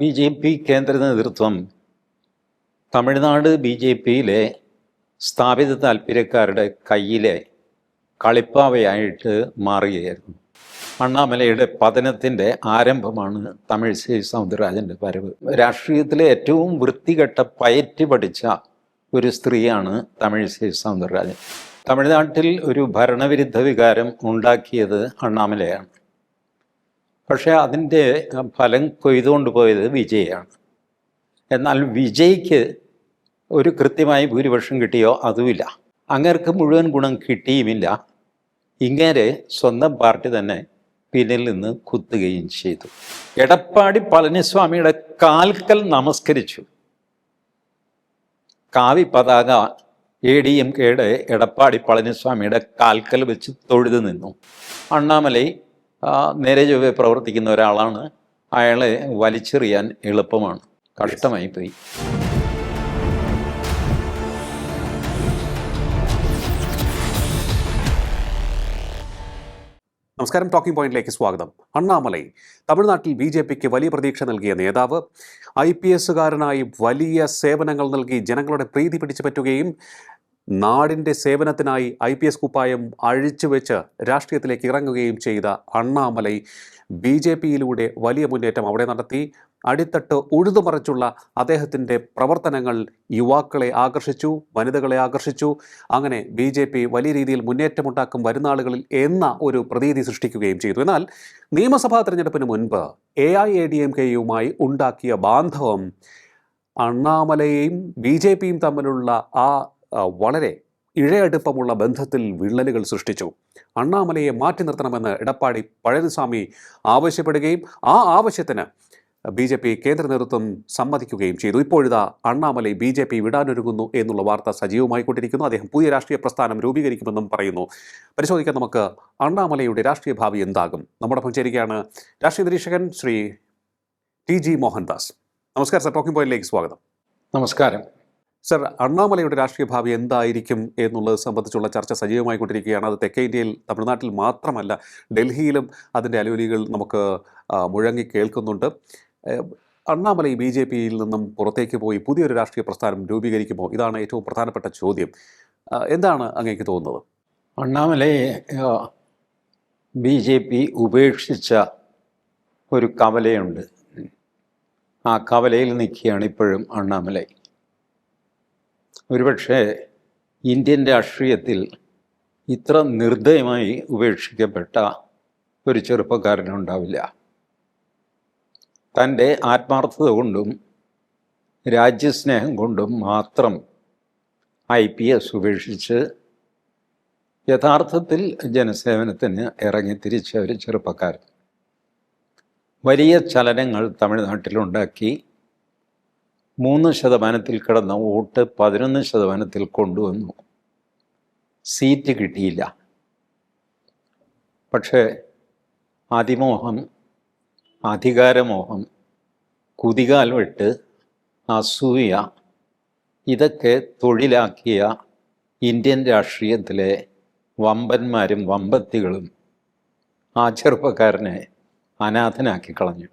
BJP. കേന്ദ്ര നേതൃത്വം തമിഴ്നാട് ബി.ജെ.പിയിലെ സ്ഥാപിത താൽപ്പര്യക്കാരുടെ കയ്യിലെ കളിപ്പാവയായിട്ട് മാറുകയായിരുന്നു. അണ്ണാമലയുടെ പതനത്തിൻ്റെ ആരംഭമാണ് തമിഴിസൈ സൗന്ദരരാജൻ്റെ വരവ്. രാഷ്ട്രീയത്തിലെ ഏറ്റവും വൃത്തികെട്ട പയറ്റി പഠിച്ച ഒരു സ്ത്രീയാണ് തമിഴിസൈ സൗന്ദരരാജൻ. തമിഴ്നാട്ടിൽ ഒരു ഭരണവിരുദ്ധ വികാരം ഉണ്ടാക്കിയത് അണ്ണാമലയാണ്. പക്ഷേ അതിൻ്റെ ഫലം കൊയ്തുകൊണ്ട് പോയത് വിജയാണ്. എന്നാൽ വിജയ്ക്ക് ഒരു കൃത്യമായി ഭൂരിപക്ഷം കിട്ടിയോ അതുമില്ല. അങ്ങേർക്ക് മുഴുവൻ ഗുണം കിട്ടിയുമില്ല. ഇങ്ങേരെ സ്വന്തം പാർട്ടി തന്നെ പിന്നിൽ നിന്ന് കുത്തുകയും ചെയ്തു. എടപ്പാടി പളനിസ്വാമിയുടെ കാൽക്കൽ നമസ്കരിച്ചു. കാവി പതാക ADMKയുടെ എടപ്പാടി പളനിസ്വാമിയുടെ കാൽക്കൽ വെച്ച് തൊഴുതു നിന്നു. അണ്ണാമലൈ നേരെ ചൊവ്വെ പ്രവർത്തിക്കുന്ന ഒരാളാണ്. അയാളെ വലിച്ചെറിയാൻ എളുപ്പമാണ്. കഷ്ടമായി പോയി. നമസ്കാരം. ടോക്കിംഗ് പോയിന്റിലേക്ക് സ്വാഗതം. അണ്ണാമലൈ തമിഴ്നാട്ടിൽ BJPക്ക് വലിയ പ്രതീക്ഷ നൽകിയ നേതാവ്, IPSകാരനായി വലിയ സേവനങ്ങൾ നൽകി ജനങ്ങളുടെ പ്രീതി പിടിച്ചു പറ്റുകയും നാടിൻ്റെ സേവനത്തിനായി IPS കുപ്പായം അഴിച്ചുവെച്ച് രാഷ്ട്രീയത്തിലേക്ക് ഇറങ്ങുകയും ചെയ്ത അണ്ണാമലൈ BJPയിലൂടെ വലിയ മുന്നേറ്റം അവിടെ നടത്തി. അടിത്തട്ട് ഉഴുതുമറിച്ചുള്ള അദ്ദേഹത്തിൻ്റെ പ്രവർത്തനങ്ങൾ യുവാക്കളെ ആകർഷിച്ചു, വനിതകളെ ആകർഷിച്ചു. അങ്ങനെ BJP വലിയ രീതിയിൽ മുന്നേറ്റമുണ്ടാക്കും വരുന്നാളുകളിൽ എന്ന ഒരു പ്രതീതി സൃഷ്ടിക്കുകയും ചെയ്തു. എന്നാൽ നിയമസഭാ തെരഞ്ഞെടുപ്പിന് മുൻപ് AIADMKയുമായി ഉണ്ടാക്കിയ ബാന്ധവം അണ്ണാമലയെയും BJPയും തമ്മിലുള്ള ആ വളരെ ഇഴയടുപ്പമുള്ള ബന്ധത്തിൽ വിള്ളലുകൾ സൃഷ്ടിച്ചു. അണ്ണാമലയെ മാറ്റി നിർത്തണമെന്ന് എടപ്പാടി പളനിസ്വാമി ആവശ്യപ്പെടുകയും ആ ആവശ്യത്തിന് BJP കേന്ദ്ര നേതൃത്വം സമ്മതിക്കുകയും ചെയ്തു. ഇപ്പോഴിതാ അണ്ണാമലൈ BJP വിടാനൊരുങ്ങുന്നു എന്നുള്ള വാർത്ത സജീവമായിക്കൊണ്ടിരിക്കുന്നു. അദ്ദേഹം പുതിയ രാഷ്ട്രീയ പ്രസ്ഥാനം രൂപീകരിക്കുമെന്നും പറയുന്നു. പരിശോധിക്കാൻ നമുക്ക് അണ്ണാമലയുടെ രാഷ്ട്രീയ ഭാവി എന്താകും. നമ്മോടൊപ്പം ചേരുകയാണ് രാഷ്ട്രീയ നിരീക്ഷകൻ ശ്രീ TG മോഹൻദാസ്. നമസ്കാരം സർ, ടോക്കിംഗ് പോയിന്റിലേക്ക് സ്വാഗതം. നമസ്കാരം സർ. അണ്ണാമലയുടെ രാഷ്ട്രീയ ഭാവി എന്തായിരിക്കും എന്നുള്ളത് സംബന്ധിച്ചുള്ള ചർച്ച സജീവമായിക്കൊണ്ടിരിക്കുകയാണ്. അത് തെക്കേ ഇന്ത്യയിൽ, തമിഴ്നാട്ടിൽ മാത്രമല്ല, ഡൽഹിയിലും അതിൻ്റെ അലയൊലികൾ നമുക്ക് മുഴങ്ങി കേൾക്കുന്നുണ്ട്. അണ്ണാമലൈ BJPയിൽ നിന്നും പുറത്തേക്ക് പോയി പുതിയൊരു രാഷ്ട്രീയ പ്രസ്ഥാനം രൂപീകരിക്കുമോ? ഇതാണ് ഏറ്റവും പ്രധാനപ്പെട്ട ചോദ്യം. എന്താണ് അങ്ങേക്ക് തോന്നുന്നത്? അണ്ണാമലയെ BJP ഉപേക്ഷിച്ച ഒരു കവലയുണ്ട്. ആ കവലയിൽ നിൽക്കുകയാണ് ഇപ്പോഴും അണ്ണാമലൈ. ഒരുപക്ഷെ ഇന്ത്യൻ രാഷ്ട്രീയത്തിൽ ഇത്ര നിർദ്ദയമായി ഉപേക്ഷിക്കപ്പെട്ട ഒരു ചെറുപ്പക്കാരനുണ്ടാവില്ല. തൻ്റെ ആത്മാർത്ഥത കൊണ്ടും രാജ്യസ്നേഹം കൊണ്ടും മാത്രം IPS ഉപേക്ഷിച്ച് യഥാർത്ഥത്തിൽ ജനസേവനത്തിന് ഇറങ്ങിത്തിരിച്ച ഒരു ചെറുപ്പക്കാരൻ വലിയ ചലനങ്ങൾ തമിഴ്നാട്ടിലുണ്ടാക്കി. 3% കിടന്ന വോട്ട് 11% കൊണ്ടുവന്നു. സീറ്റ് കിട്ടിയില്ല. പക്ഷേ അതിമോഹം, അധികാരമോഹം, കുതികാൽ വെട്ട്, അസൂയ ഇതൊക്കെ തൊഴിലാക്കിയ ഇന്ത്യൻ രാഷ്ട്രീയത്തിലെ വമ്പന്മാരും വമ്പത്തികളും ആ ചെറുപ്പക്കാരനെ അനാഥനാക്കി കളഞ്ഞു.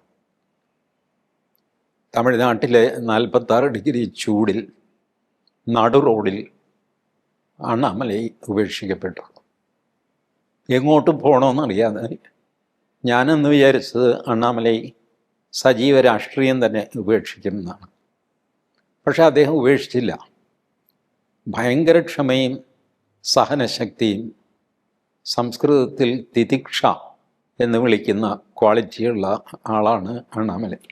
തമിഴ്നാട്ടിലെ 46 ഡിഗ്രി ചൂടിൽ നടു റോഡിൽ അണ്ണാമലൈ ഉപേക്ഷിക്കപ്പെട്ടു. എങ്ങോട്ട് പോകണമെന്നറിയാതെ ഞാനെന്ന് വിചാരിച്ചത് അണ്ണാമലൈ സജീവ രാഷ്ട്രീയം തന്നെ ഉപേക്ഷിക്കുമെന്നാണ്. പക്ഷെ അദ്ദേഹം ഉപേക്ഷിച്ചില്ല. ഭയങ്കര ക്ഷമയും സഹനശക്തിയും, സംസ്കൃതത്തിൽ തിതിക്ഷ എന്ന് വിളിക്കുന്ന ക്വാളിറ്റിയുള്ള ആളാണ് അണ്ണാമലൈ.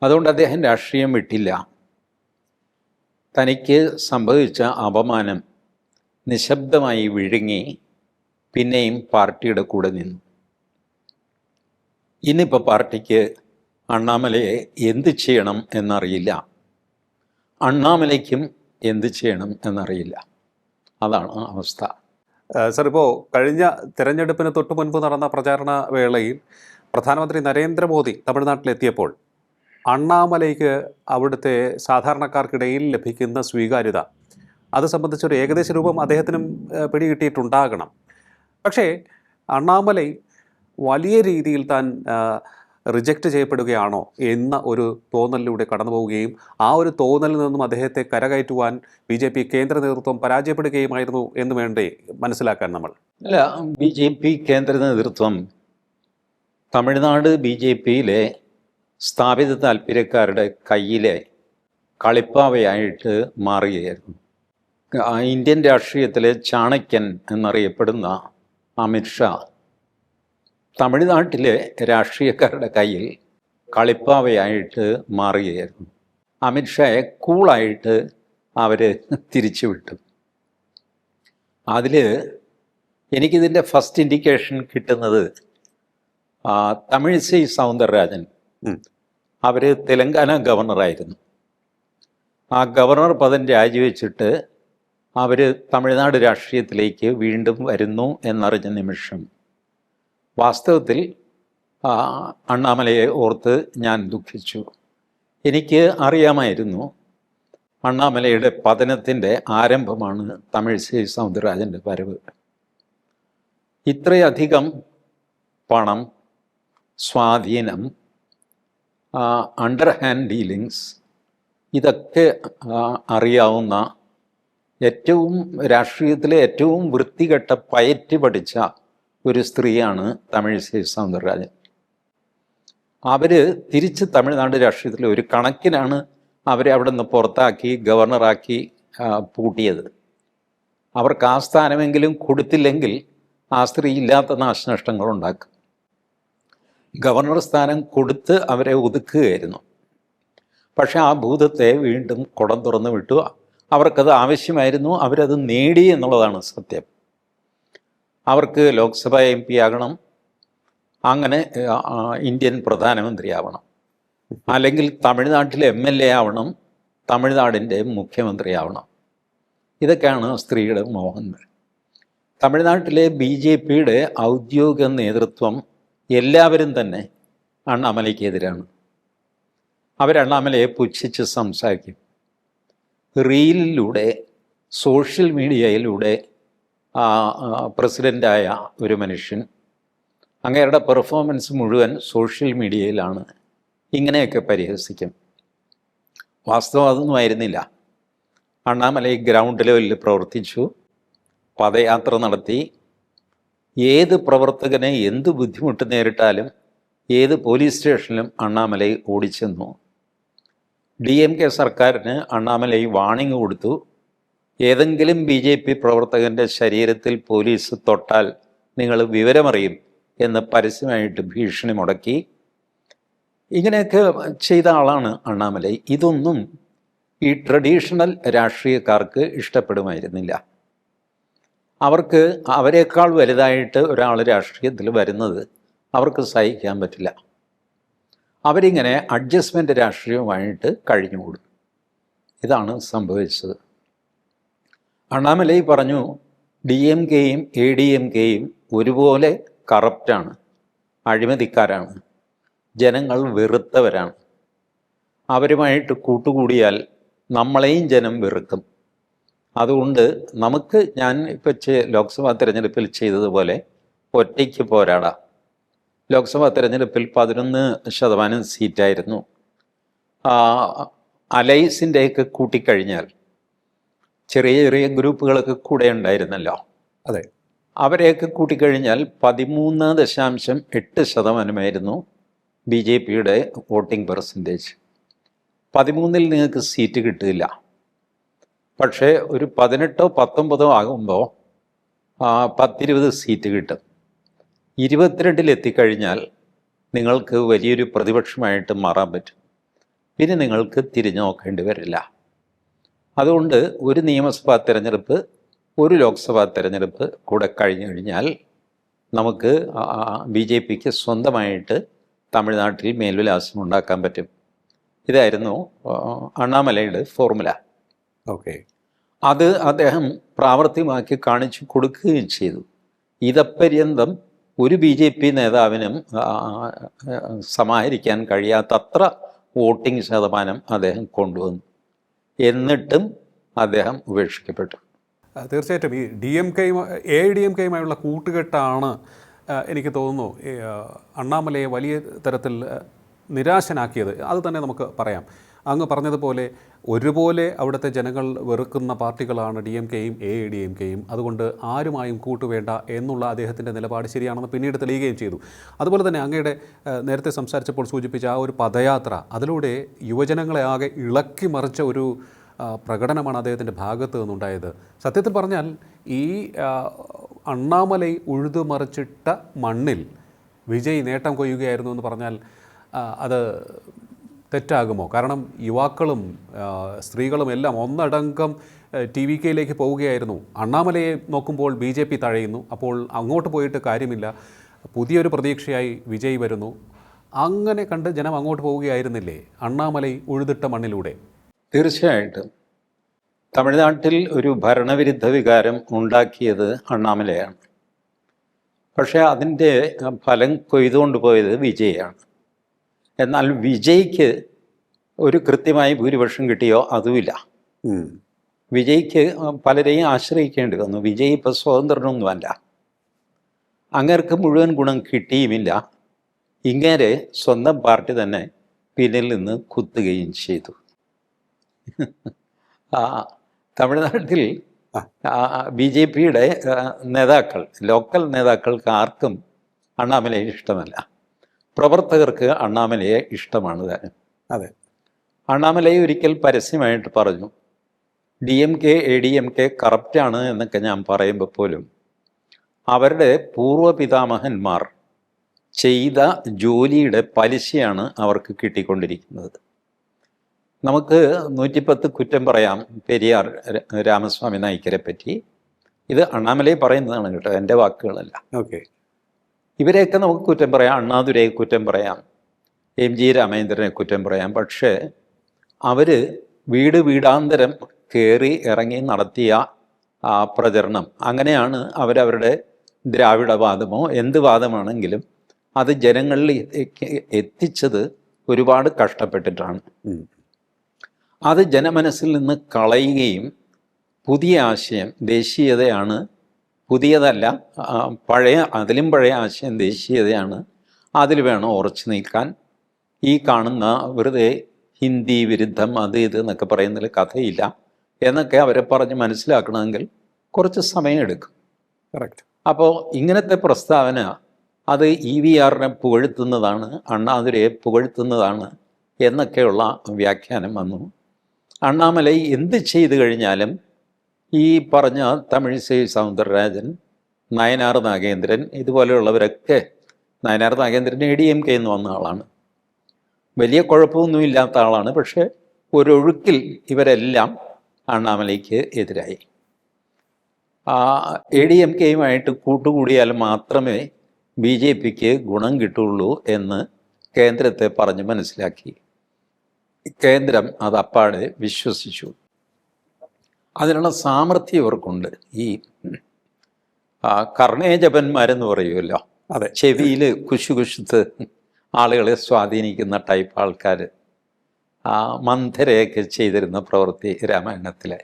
അതുകൊണ്ട് അദ്ദേഹം രാഷ്ട്രീയം വിട്ടില്ല. തനിക്ക് സംഭവിച്ച അപമാനം നിശബ്ദമായി വിഴുങ്ങി പിന്നെയും പാർട്ടിയുടെ കൂടെ നിന്നു. ഇന്നിപ്പോൾ പാർട്ടിക്ക് അണ്ണാമലയെ എന്ത് ചെയ്യണം എന്നറിയില്ല. അണ്ണാമലയ്ക്കും എന്ത് ചെയ്യണം എന്നറിയില്ല. അതാണ് അവസ്ഥ. സർ, ഇപ്പോൾ കഴിഞ്ഞ തിരഞ്ഞെടുപ്പിന് തൊട്ടു മുൻപ് നടന്ന പ്രചാരണ വേളയിൽ പ്രധാനമന്ത്രി നരേന്ദ്രമോദി തമിഴ്നാട്ടിലെത്തിയപ്പോൾ അണ്ണാമലയ്ക്ക് അവിടുത്തെ സാധാരണക്കാർക്കിടയിൽ ലഭിക്കുന്ന സ്വീകാര്യത, അത് സംബന്ധിച്ചൊരു ഏകദേശ രൂപം അദ്ദേഹത്തിനും പിടികിട്ടിയിട്ടുണ്ടാകണം. പക്ഷേ അണ്ണാമലൈ വലിയ രീതിയിൽ താൻ റിജക്റ്റ് ചെയ്യപ്പെടുകയാണോ എന്ന ഒരു തോന്നലിലൂടെ കടന്നു പോവുകയും ആ ഒരു തോന്നലിൽ നിന്നും അദ്ദേഹത്തെ കരകയറ്റുവാൻ BJP കേന്ദ്ര നേതൃത്വം പരാജയപ്പെടുകയുമായിരുന്നു എന്ന് വേണ്ടേ മനസ്സിലാക്കാൻ നമ്മൾ? അല്ല, BJP കേന്ദ്ര നേതൃത്വം തമിഴ്നാട് BJPയിലെ സ്ഥാപിത താല്പര്യക്കാരുടെ കയ്യിലെ കളിപ്പാവയായിട്ട് മാറുകയായിരുന്നു. ഇന്ത്യൻ രാഷ്ട്രീയത്തിലെ ചാണക്യൻ എന്നറിയപ്പെടുന്ന അമിത്ഷാ തമിഴ്നാട്ടിലെ രാഷ്ട്രീയക്കാരുടെ കയ്യിൽ കളിപ്പാവയായിട്ട് മാറുകയായിരുന്നു. അമിത്ഷായെ കൂളായിട്ട് അവർ തിരിച്ചുവിട്ടു. അതിൽ എനിക്കിതിൻ്റെ ഫസ്റ്റ് ഇൻഡിക്കേഷൻ കിട്ടുന്നത് തമിഴിസൈ സൗന്ദരരാജൻ, അവർ തെലങ്കാന ഗവർണറായിരുന്നു. ആ ഗവർണർ പദം രാജിവെച്ചിട്ട് അവർ തമിഴ്നാട് രാഷ്ട്രീയത്തിലേക്ക് വീണ്ടും വരുന്നു എന്നറിഞ്ഞ നിമിഷം വാസ്തവത്തിൽ അണ്ണാമലയെ ഓർത്ത് ഞാൻ ദുഃഖിച്ചു. എനിക്ക് അറിയാമായിരുന്നു അണ്ണാമലയുടെ പതനത്തിൻ്റെ ആരംഭമാണ് തമിഴിസൈ സൗന്ദരരാജൻ്റെ വരവ്. ഇത്രയധികം പണം, സ്വാധീനം, അണ്ടർഹാൻഡ് ഡീലിങ്സ്, ഇതൊക്കെ അറിയാവുന്ന രാഷ്ട്രീയത്തിലെ ഏറ്റവും വൃത്തികെട്ട പയറ്റ് പഠിച്ച ഒരു സ്ത്രീയാണ് തമിഴിസൈ സൗന്ദരരാജൻ. അവർ തിരിച്ച് തമിഴ്നാട് രാഷ്ട്രീയത്തിൽ ഒരു കണക്കിനാണ് അവരെ അവിടെ നിന്ന് പുറത്താക്കി ഗവർണറാക്കി പൂട്ടിയത്. അവർക്ക് ആ സ്ഥാനമെങ്കിലും കൊടുത്തില്ലെങ്കിൽ ആ സ്ത്രീ ഇല്ലാത്ത നാശനഷ്ടങ്ങൾ ഉണ്ടാക്കും. ഗവർണർ സ്ഥാനം കൊടുത്ത് അവരെ ഒതുക്കുകയായിരുന്നു. പക്ഷെ ആ ഭൂതത്തെ വീണ്ടും കുടം തുറന്നു വിട്ടു. അവർക്കത് ആവശ്യമായിരുന്നു, അവരത് നേടി എന്നുള്ളതാണ് സത്യം. അവർക്ക് ലോക്സഭ MP ആകണം, അങ്ങനെ ഇന്ത്യൻ പ്രധാനമന്ത്രിയാവണം, അല്ലെങ്കിൽ തമിഴ്നാട്ടിലെ MLA ആവണം, തമിഴ്നാടിൻ്റെ മുഖ്യമന്ത്രിയാവണം. ഇതൊക്കെയാണ് സ്ത്രീയുടെ മോഹങ്ങൾ. തമിഴ്നാട്ടിലെ BJPയുടെ ഔദ്യോഗിക നേതൃത്വം എല്ലാവരും തന്നെ അണ്ണാമലയ്ക്കെതിരാണ്. അവരണ്ണാമലയെ പുച്ഛിച്ച് സംസാരിക്കും. റീലിലൂടെ, സോഷ്യൽ മീഡിയയിലൂടെ പ്രസിഡൻ്റായ ഒരു മനുഷ്യൻ, അങ്ങേരുടെ പെർഫോമൻസ് മുഴുവൻ സോഷ്യൽ മീഡിയയിലാണ്. ഇങ്ങനെയൊക്കെ പരിഹസിക്കും. വാസ്തവം അതൊന്നും ആയിരുന്നില്ല. അണ്ണാമലൈ ഗ്രൗണ്ട് ലെവലിൽ പ്രവർത്തിച്ചു, പദയാത്ര നടത്തി. ഏത് പ്രവർത്തകനെ എന്ത് ബുദ്ധിമുട്ട് നേരിട്ടാലും ഏത് പോലീസ് സ്റ്റേഷനിലും അണ്ണാമലൈ ഓടിച്ചെന്നു. DMK സർക്കാരിന് അണ്ണാമലൈ വാണിംഗ് കൊടുത്തു. ഏതെങ്കിലും BJP പ്രവർത്തകൻ്റെ ശരീരത്തിൽ പോലീസ് തൊട്ടാൽ നിങ്ങൾ വിവരമറിയും എന്ന് പരസ്യമായിട്ട് ഭീഷണി മുടക്കി. ഇങ്ങനെയൊക്കെ ചെയ്ത ആളാണ് അണ്ണാമലൈ. ഇതൊന്നും ഈ ട്രഡീഷണൽ രാഷ്ട്രീയക്കാർക്ക് ഇഷ്ടപ്പെടുമായിരുന്നില്ല. അവർക്ക് അവരെക്കാൾ വലുതായിട്ട് ഒരാൾ രാഷ്ട്രീയത്തിൽ വരുന്നത് അവർക്ക് സഹിക്കാൻ പറ്റില്ല. അവരിങ്ങനെ അഡ്ജസ്റ്റ്മെൻ്റ് രാഷ്ട്രീയവുമായിട്ട് കഴിഞ്ഞുകൂടും. ഇതാണ് സംഭവിച്ചത്. അണ്ണാമലൈ പറഞ്ഞു, DMKയും ADMKയും ഒരുപോലെ കറപ്റ്റാണ്, അഴിമതിക്കാരാണ്, ജനങ്ങൾ വെറുത്തവരാണ്. അവരുമായിട്ട് കൂട്ടുകൂടിയാൽ നമ്മളെയും ജനം വെറുക്കും. അതുകൊണ്ട് ഞാൻ ഇപ്പോൾ ലോക്സഭാ തിരഞ്ഞെടുപ്പിൽ ചെയ്തതുപോലെ ഒറ്റയ്ക്ക് പോരാടാം. ലോക്സഭാ തിരഞ്ഞെടുപ്പിൽ 11% സീറ്റായിരുന്നു. അലൈസിൻ്റെയൊക്കെ കൂട്ടിക്കഴിഞ്ഞാൽ ചെറിയ ചെറിയ ഗ്രൂപ്പുകളൊക്കെ കൂടെ ഉണ്ടായിരുന്നല്ലോ. അതെ, അവരെയൊക്കെ കൂട്ടിക്കഴിഞ്ഞാൽ 13.8% BJPയുടെ വോട്ടിംഗ് പെർസെൻറ്റേജ്. 13-ൽ നിങ്ങൾക്ക് സീറ്റ് കിട്ടില്ല. പക്ഷേ ഒരു 18-19 ആകുമ്പോൾ 10-20 സീറ്റ് കിട്ടും. 22-ൽ എത്തിക്കഴിഞ്ഞാൽ നിങ്ങൾക്ക് വലിയൊരു പ്രതിപക്ഷമായിട്ട് മാറാൻ പറ്റും. പിന്നെ നിങ്ങൾക്ക് തിരിഞ്ഞു നോക്കേണ്ടി വരില്ല. അതുകൊണ്ട് ഒരു നിയമസഭാ തിരഞ്ഞെടുപ്പ്, ഒരു ലോക്സഭാ തിരഞ്ഞെടുപ്പ് കൂടെ കഴിഞ്ഞു കഴിഞ്ഞാൽ നമുക്ക് BJPക്ക് സ്വന്തമായിട്ട് തമിഴ്നാട്ടിൽ മേൽവിലാസം ഉണ്ടാക്കാൻ പറ്റും. ഇതായിരുന്നു അണ്ണാമലയുടെ ഫോർമുല. ഓക്കെ, അത് അദ്ദേഹം പ്രാവർത്തികമാക്കി കാണിച്ചു കൊടുക്കുകയും ചെയ്തു. ഇതപര്യന്തം ഒരു BJP നേതാവിനും സമാഹരിക്കാൻ കഴിയാത്തത്ര വോട്ടിംഗ് ശതമാനം അദ്ദേഹം കൊണ്ടുവന്നു. എന്നിട്ടും അദ്ദേഹം ഉപേക്ഷിക്കപ്പെട്ടു. തീർച്ചയായിട്ടും ഈ ADMKയുമായുള്ള കൂട്ടുകെട്ടാണ് എനിക്ക് തോന്നുന്നു അണ്ണാമലയെ വലിയ തരത്തിൽ നിരാശനാക്കിയത് അത് തന്നെ നമുക്ക് പറയാം. അങ്ങ് പറഞ്ഞതുപോലെ ഒരുപോലെ അവിടുത്തെ ജനങ്ങൾ വെറുക്കുന്ന പാർട്ടികളാണ് DMKയും AIADMKയും. അതുകൊണ്ട് ആരുമായും കൂട്ടുവേണ്ട എന്നുള്ള അദ്ദേഹത്തിൻ്റെ നിലപാട് ശരിയാണെന്ന് പിന്നീട് തെളിയുകയും ചെയ്തു. അതുപോലെ തന്നെ അങ്ങയുടെ നേരത്തെ സംസാരിച്ചപ്പോൾ സൂചിപ്പിച്ച ആ ഒരു പദയാത്ര, അതിലൂടെ യുവജനങ്ങളെ ആകെ ഇളക്കി മറിച്ച ഒരു പ്രകടനമാണ് അദ്ദേഹത്തിൻ്റെ ഭാഗത്ത് നിന്നുണ്ടായത്. സത്യത്തിൽ പറഞ്ഞാൽ ഈ അണ്ണാമലൈ ഉഴുതുമറിച്ചിട്ട മണ്ണിൽ വിജയ് നേട്ടം കൊയ്യുകയായിരുന്നു എന്ന് പറഞ്ഞാൽ അത് തെറ്റാകുമോ? കാരണം യുവാക്കളും സ്ത്രീകളും എല്ലാം ഒന്നടങ്കം TVKയിലേക്ക് പോവുകയായിരുന്നു. അണ്ണാമലയെ നോക്കുമ്പോൾ BJP തഴയുന്നു. അപ്പോൾ അങ്ങോട്ട് പോയിട്ട് കാര്യമില്ല, പുതിയൊരു പ്രതീക്ഷയായി വിജയ് വരുന്നു. അങ്ങനെ കണ്ട് ജനം അങ്ങോട്ട് പോവുകയായിരുന്നില്ലേ അണ്ണാമലൈ ഉഴുതിട്ട മണ്ണിലൂടെ? തീർച്ചയായിട്ടും തമിഴ്നാട്ടിൽ ഒരു ഭരണവിരുദ്ധ വികാരം ഉണ്ടാക്കിയത് അണ്ണാമലയാണ്. പക്ഷേ അതിൻ്റെ ഫലം കൊയ്തുകൊണ്ട് പോയത് വിജയാണ്. എന്നാൽ വിജയ്ക്ക് ഒരു കൃത്യമായി ഭൂരിപക്ഷം കിട്ടിയോ അതുമില്ല. വിജയ്ക്ക് പലരെയും ആശ്രയിക്കേണ്ടി വന്നു. വിജയ് ഇപ്പോൾ സ്വതന്ത്രനൊന്നുമല്ല, അങ്ങേർക്ക് മുഴുവൻ ഗുണം കിട്ടിയുമില്ല. ഇങ്ങനെ സ്വന്തം പാർട്ടി തന്നെ പിന്നിൽ നിന്ന് കുത്തുകയും ചെയ്തു. തമിഴ്നാട്ടിൽ BJPയുടെ നേതാക്കൾ, ലോക്കൽ നേതാക്കൾക്ക് ആർക്കും അണ്ണാമലയെ ഇഷ്ടമല്ല. പ്രവർത്തകർക്ക് അണ്ണാമലയെ ഇഷ്ടമാണ് താനും. അതെ, അണ്ണാമലയെ ഒരിക്കൽ പരസ്യമായിട്ട് പറഞ്ഞു, DMK ADMK കറപ്റ്റാണ് എന്നൊക്കെ ഞാൻ പറയുമ്പോൾ പോലും അവരുടെ പൂർവ്വ പിതാമഹന്മാർ ചെയ്ത ജോലിയുടെ പലിശയാണ് അവർക്ക് കിട്ടിക്കൊണ്ടിരിക്കുന്നത്. നമുക്ക് 110 കുറ്റം പറയാം പെരിയാർ രാമസ്വാമി നായ്ക്കരെ പറ്റി. ഇത് അണ്ണാമലയെ പറയുന്നതാണ് കേട്ടോ, എൻ്റെ വാക്കുകളല്ല. ഓക്കെ, ഇവരെയൊക്കെ നമുക്ക് കുറ്റം പറയാം. അണ്ണാദുരയെ കുറ്റം പറയാം, MG രാമേന്ദ്രനെ കുറ്റം പറയാം. പക്ഷേ അവർ വീടാന്തരം കയറി ഇറങ്ങി നടത്തിയ ആ പ്രചരണം, അങ്ങനെയാണ് അവരവരുടെ ദ്രാവിഡവാദമോ എന്ത് വാദമാണെങ്കിലും അത് ജനങ്ങളിൽ എത്തിച്ചത് ഒരുപാട് കഷ്ടപ്പെട്ടിട്ടാണ്. അത് ജനമനസ്സിൽ നിന്ന് കളയുകയും പുതിയ ആശയം ദേശീയതയാണ്, പുതിയതല്ല, അതിലും പഴയ ആശയം ദേശീയതയാണ്, അതിൽ വേണം ഉറച്ചു നിൽക്കാൻ. ഈ കാണുന്ന വെറുതെ ഹിന്ദി വിരുദ്ധം അത് ഇത് എന്നൊക്കെ പറയുന്നതിൽ കഥയില്ല എന്നൊക്കെ അവരെ പറഞ്ഞ് മനസ്സിലാക്കണമെങ്കിൽ കുറച്ച് സമയമെടുക്കും. കറക്റ്റ്. അപ്പോൾ ഇങ്ങനത്തെ പ്രസ്താവന അത് EVRനെ പുകഴ്ത്തുന്നതാണ്, അണ്ണാദുരയെ പുകഴ്ത്തുന്നതാണ് എന്നൊക്കെയുള്ള വ്യാഖ്യാനം വന്നു. അണ്ണാമലൈ എന്ത് ചെയ്തു കഴിഞ്ഞാലും ഈ പറഞ്ഞ തമിഴിസൈ സൗന്ദരരാജൻ, നയനാർ നാഗേന്ദ്രൻ, ഇതുപോലെയുള്ളവരൊക്കെ, നയനാർ നാഗേന്ദ്രൻ ADMK എന്ന് വന്ന ആളാണ്, വലിയ കുഴപ്പമൊന്നുമില്ലാത്ത ആളാണ്. പക്ഷേ ഒരൊഴുക്കിൽ ഇവരെല്ലാം അണ്ണാമലൈക്ക് എതിരായി. ADMKയുമായിട്ട് കൂട്ടുകൂടിയാൽ മാത്രമേ BJPക്ക് ഗുണം കിട്ടുള്ളൂ എന്ന് കേന്ദ്രത്തെ പറഞ്ഞ് മനസ്സിലാക്കി. കേന്ദ്രം അത് അപ്പാടെ വിശ്വസിച്ചു. അതിനുള്ള സാമർഥ്യം ഇവർക്കുണ്ട്. ഈ കർണേജപന്മാരെന്ന് പറയുമല്ലോ, അതെ, ചെവിയിൽ കുശുകുശുത്ത് ആളുകളെ സ്വാധീനിക്കുന്ന ടൈപ്പ് ആൾക്കാർ, മന്ധരയൊക്കെ ചെയ്തിരുന്ന പ്രവൃത്തി രാമായണത്തിലെ.